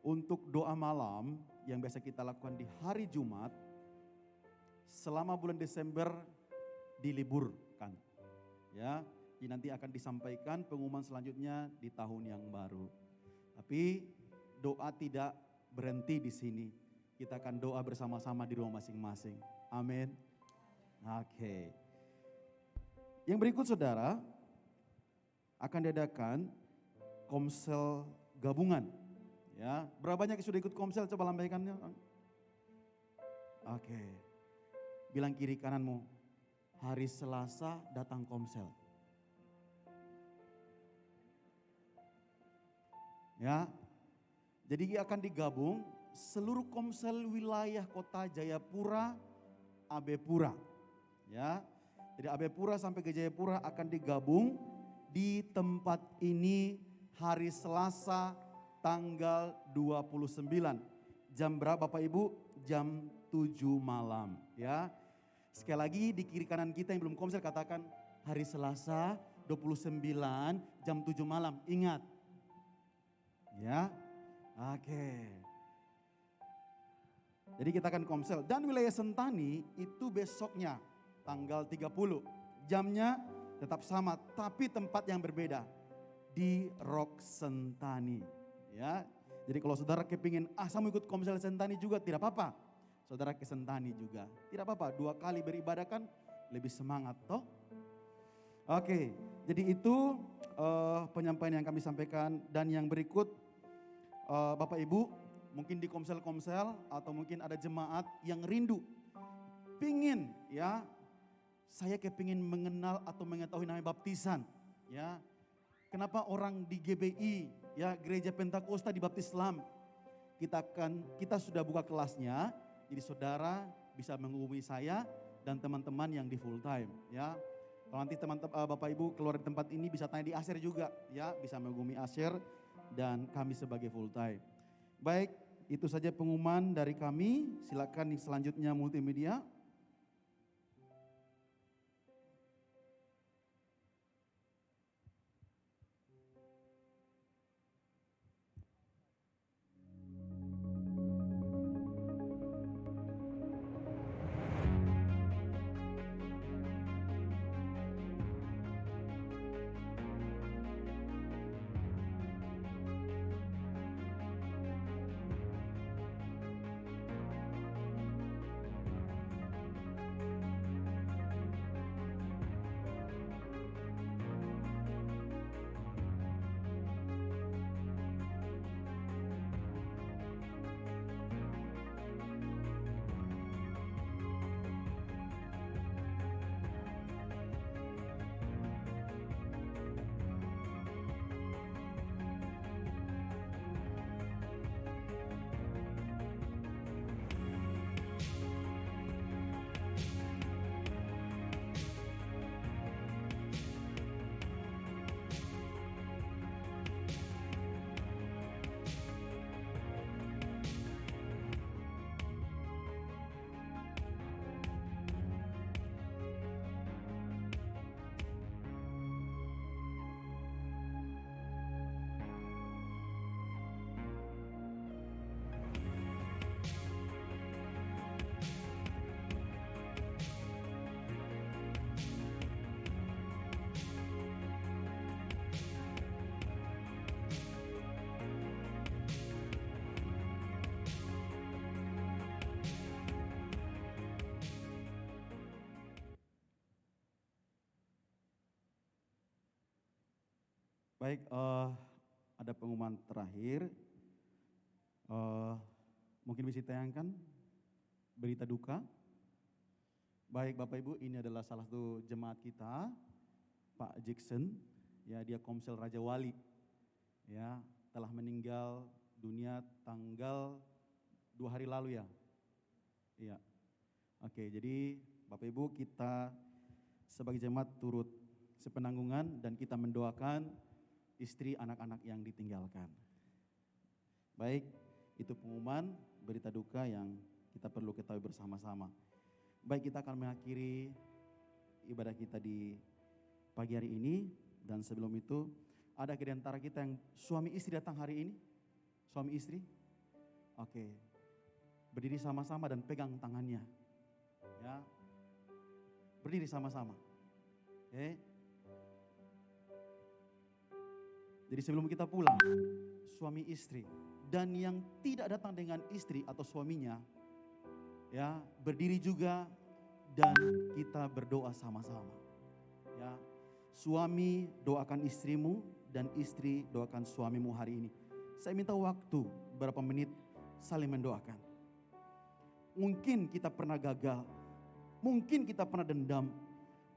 untuk doa malam yang biasa kita lakukan di hari Jumat selama bulan Desember diliburkan. Ya, nanti akan disampaikan pengumuman selanjutnya di tahun yang baru. Tapi doa tidak berhenti di sini. Kita akan doa bersama-sama di rumah masing-masing. Amin. Oke. Yang berikut saudara, akan diadakan komsel gabungan. Ya, berapa banyak yang sudah ikut komsel? Coba lambaikannya. Oke. Bilang kiri kananmu, hari Selasa datang komsel. Ya. Jadi akan digabung seluruh komsel wilayah kota Jayapura, AB Pura. Ya, dari AB Pura sampai ke Jayapura akan digabung di tempat ini hari Selasa tanggal 29. Jam berapa Bapak Ibu? Jam 7 malam ya. Sekali lagi di kiri kanan kita yang belum komsel katakan hari Selasa 29 jam 7 malam. Ingat. Ya. Oke. Jadi kita akan komsel dan wilayah Sentani itu besoknya tanggal 30. Jamnya tetap sama tapi tempat yang berbeda di Rock Sentani. Ya. Jadi kalau saudara kepingin saya mau ikut komsel Sentani juga tidak apa-apa. Saudara ke Sentani juga. Tidak apa-apa, 2 kali beribadah kan lebih semangat toh. Oke, jadi itu penyampaian yang kami sampaikan dan yang berikut Bapak Ibu mungkin di komsel-komsel atau mungkin ada jemaat yang rindu pingin ya saya kepingin mengenal atau mengetahui namanya baptisan ya. Kenapa orang di GBI ya Gereja Pentakosta dibaptis Islam? Kita sudah buka kelasnya. Jadi saudara bisa menghubungi saya dan teman-teman yang di full time ya. Kalau nanti Bapak Ibu keluar di tempat ini bisa tanya di Asher juga ya, bisa menghubungi Asher dan kami sebagai full time. Baik, itu saja pengumuman dari kami. Silakan selanjutnya multimedia. Baik, ada pengumuman terakhir. Mungkin bisa ditayangkan berita duka. Baik Bapak Ibu, ini adalah salah satu jemaat kita, Pak Jackson. Ya, dia Komsel Raja Wali. Ya, telah meninggal dunia tanggal 2 hari lalu ya. Iya. Oke, jadi Bapak Ibu kita sebagai jemaat turut sepenanggungan dan kita mendoakan istri anak-anak yang ditinggalkan. Baik, itu pengumuman berita duka yang kita perlu ketahui bersama-sama. Baik, kita akan mengakhiri ibadah kita di pagi hari ini dan sebelum itu ada di antara kita yang suami istri datang hari ini? Suami istri? Oke. Berdiri sama-sama dan pegang tangannya. Ya. Berdiri sama-sama. Oke. Jadi sebelum kita pulang, suami istri dan yang tidak datang dengan istri atau suaminya, ya berdiri juga dan kita berdoa sama-sama. Ya, suami doakan istrimu dan istri doakan suamimu hari ini. Saya minta waktu berapa menit saling mendoakan. Mungkin kita pernah gagal, mungkin kita pernah dendam,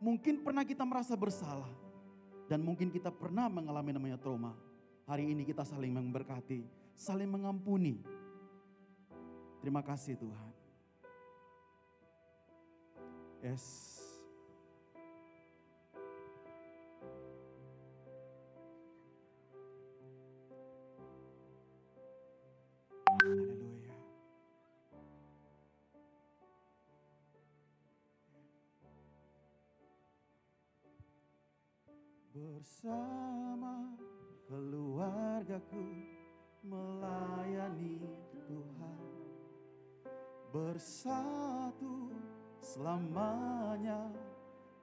mungkin pernah kita merasa bersalah. Dan mungkin kita pernah mengalami namanya trauma. Hari ini kita saling memberkati, saling mengampuni. Terima kasih Tuhan. Yes. Haleluya. Bersama keluargaku melayani Tuhan, bersatu selamanya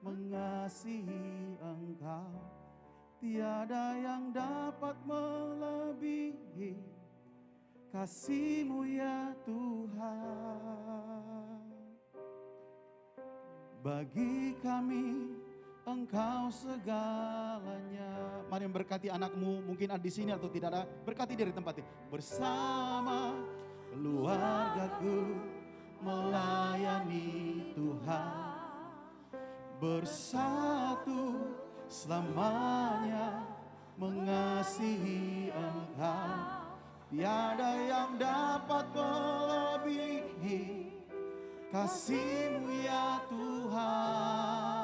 mengasihi Engkau. Tiada yang dapat melebihi kasih-Mu ya Tuhan. Bagi kami Engkau segalanya. Mari memberkati anakmu, mungkin ada di sini atau tidak ada, berkati dari tempat ini. Bersama keluargaku melayani Tuhan, bersatu selamanya mengasihi Engkau. Tiada yang dapat melebihi kasih-Mu ya Tuhan.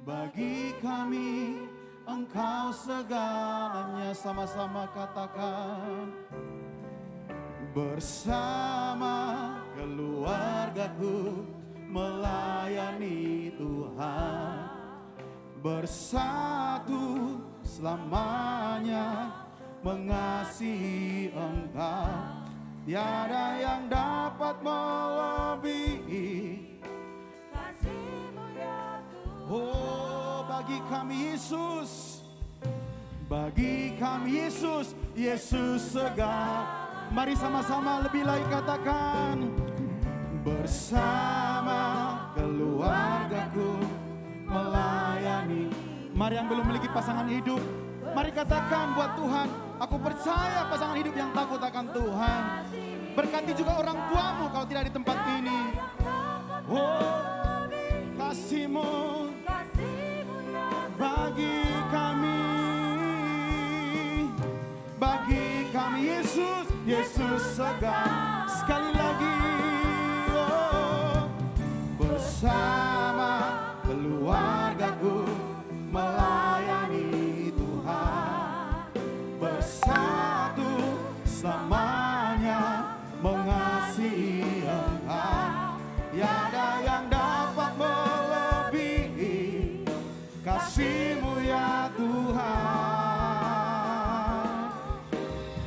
Bagi kami Engkau segalanya. Sama-sama katakan. Bersama keluargaku melayani Tuhan, bersatu selamanya mengasihi Engkau. Tiada yang dapat melebihi kasih-Mu ya Tuhan. Oh, bagi kami Yesus, bagi kami Yesus, Yesus segala. Mari sama-sama lebih lagi katakan. Bersama keluargaku melayani. Mari yang belum memiliki pasangan hidup, mari katakan buat Tuhan, aku percaya pasangan hidup yang takut akan Tuhan. Berkati juga orang tuamu kalau tidak di tempat ini. Oh, kasih-Mu bagi kami, bagi kami Yesus, Yesus segala. Sekali lagi, oh, bersama keluargaku melayani Tuhan, bersatu selamanya mengasihi Engkau. Tiada yang dapat melebihi kasih-Mu ya Tuhan.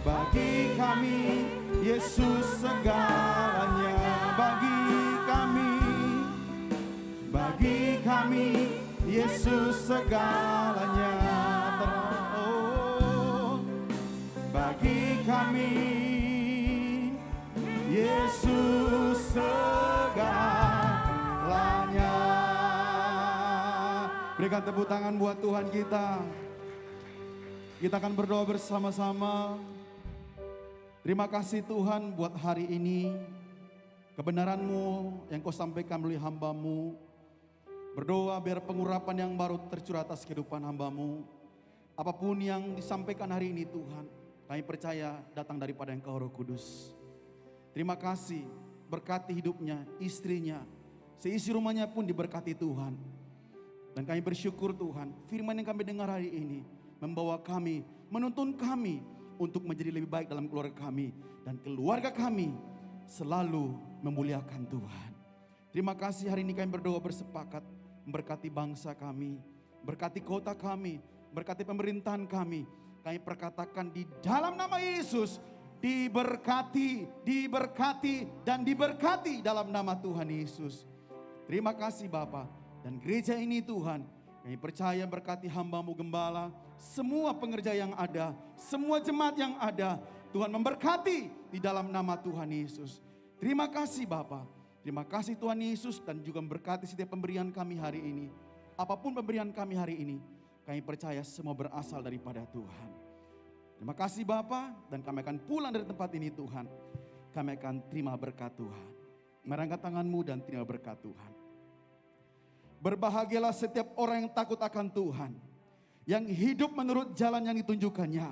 Bagi kami Yesus segalanya. Bagi kami Yesus segalanya. Oh, bagi kami Yesus segalanya. Berikan tepuk tangan buat Tuhan kita. Kita akan berdoa bersama-sama. Terima kasih Tuhan buat hari ini. Kebenaran-Mu yang Kau sampaikan melalui hamba-Mu. Berdoa biar pengurapan yang baru tercurah atas kehidupan hamba-Mu. Apapun yang disampaikan hari ini Tuhan, kami percaya datang daripada Engkau Roh Kudus. Terima kasih, berkati hidupnya, istrinya, seisi rumahnya pun diberkati Tuhan. Dan kami bersyukur Tuhan, firman yang kami dengar hari ini membawa kami, menuntun kami untuk menjadi lebih baik dalam keluarga kami. Dan keluarga kami selalu memuliakan Tuhan. Terima kasih hari ini kami berdoa bersepakat memberkati bangsa kami, berkati kota kami, berkati pemerintahan kami. Kami perkatakan di dalam nama Yesus, diberkati, diberkati, dan diberkati dalam nama Tuhan Yesus. Terima kasih Bapa. Dan gereja ini Tuhan, kami percaya berkati hamba-Mu gembala, semua pengerja yang ada, semua jemaat yang ada, Tuhan memberkati di dalam nama Tuhan Yesus. Terima kasih Bapa. Terima kasih Tuhan Yesus, dan juga memberkati setiap pemberian kami hari ini. Apapun pemberian kami hari ini, kami percaya semua berasal daripada Tuhan. Terima kasih Bapa, dan kami akan pulang dari tempat ini Tuhan. Kami akan terima berkat Tuhan. Mari angkat tanganmu dan terima berkat Tuhan. Berbahagialah setiap orang yang takut akan Tuhan, yang hidup menurut jalan yang ditunjukkannya.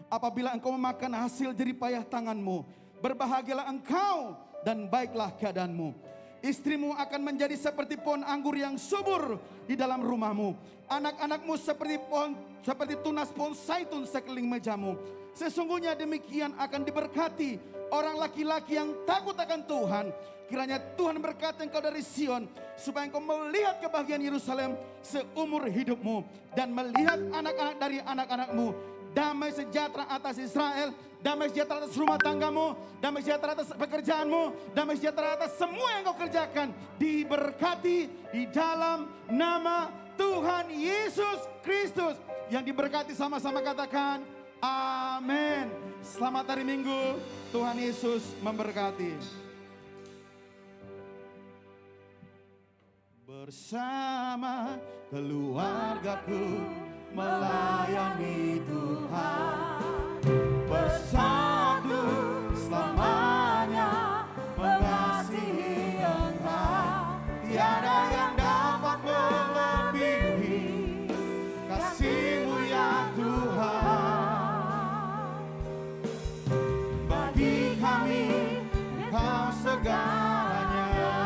apabila engkau memakan hasil jeripayah tanganmu. Berbahagialah engkau dan baiklah keadaanmu. Istrimu akan menjadi seperti pohon anggur yang subur di dalam rumahmu. Anak-anakmu seperti tunas pohon zaitun sekeliling mejamu. Sesungguhnya demikian akan diberkati orang laki-laki yang takut akan Tuhan. Kiranya Tuhan berkati engkau dari Sion, supaya engkau melihat kebahagiaan Yerusalem seumur hidupmu, dan melihat anak-anak dari anak-anakmu. Damai sejahtera atas Israel, damai sejahtera atas rumah tanggamu, damai sejahtera atas pekerjaanmu, damai sejahtera atas semua yang kau kerjakan. Diberkati di dalam nama Tuhan Yesus Kristus. Yang diberkati sama-sama katakan amin. Selamat hari Minggu, Tuhan Yesus memberkati. Bersama keluargaku melayani Tuhan, bersatu selamanya mengasihi Engkau. Tiada yang dapat melebihi kasih-Mu ya Tuhan. Bagi kami Engkau segalanya.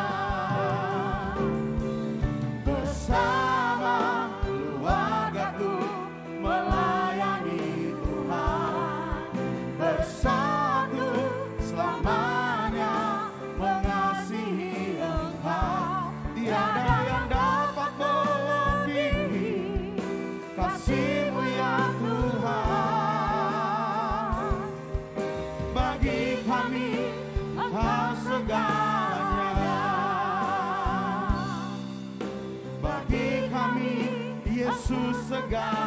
Bersama keluargaku melayani Tuhan, bersatu selamanya mengasihi Engkau. Tiada yang dapat melebihi kasih-Mu ya Tuhan. Bagi kami Engkau segalanya. Bagi kami Yesus segalanya.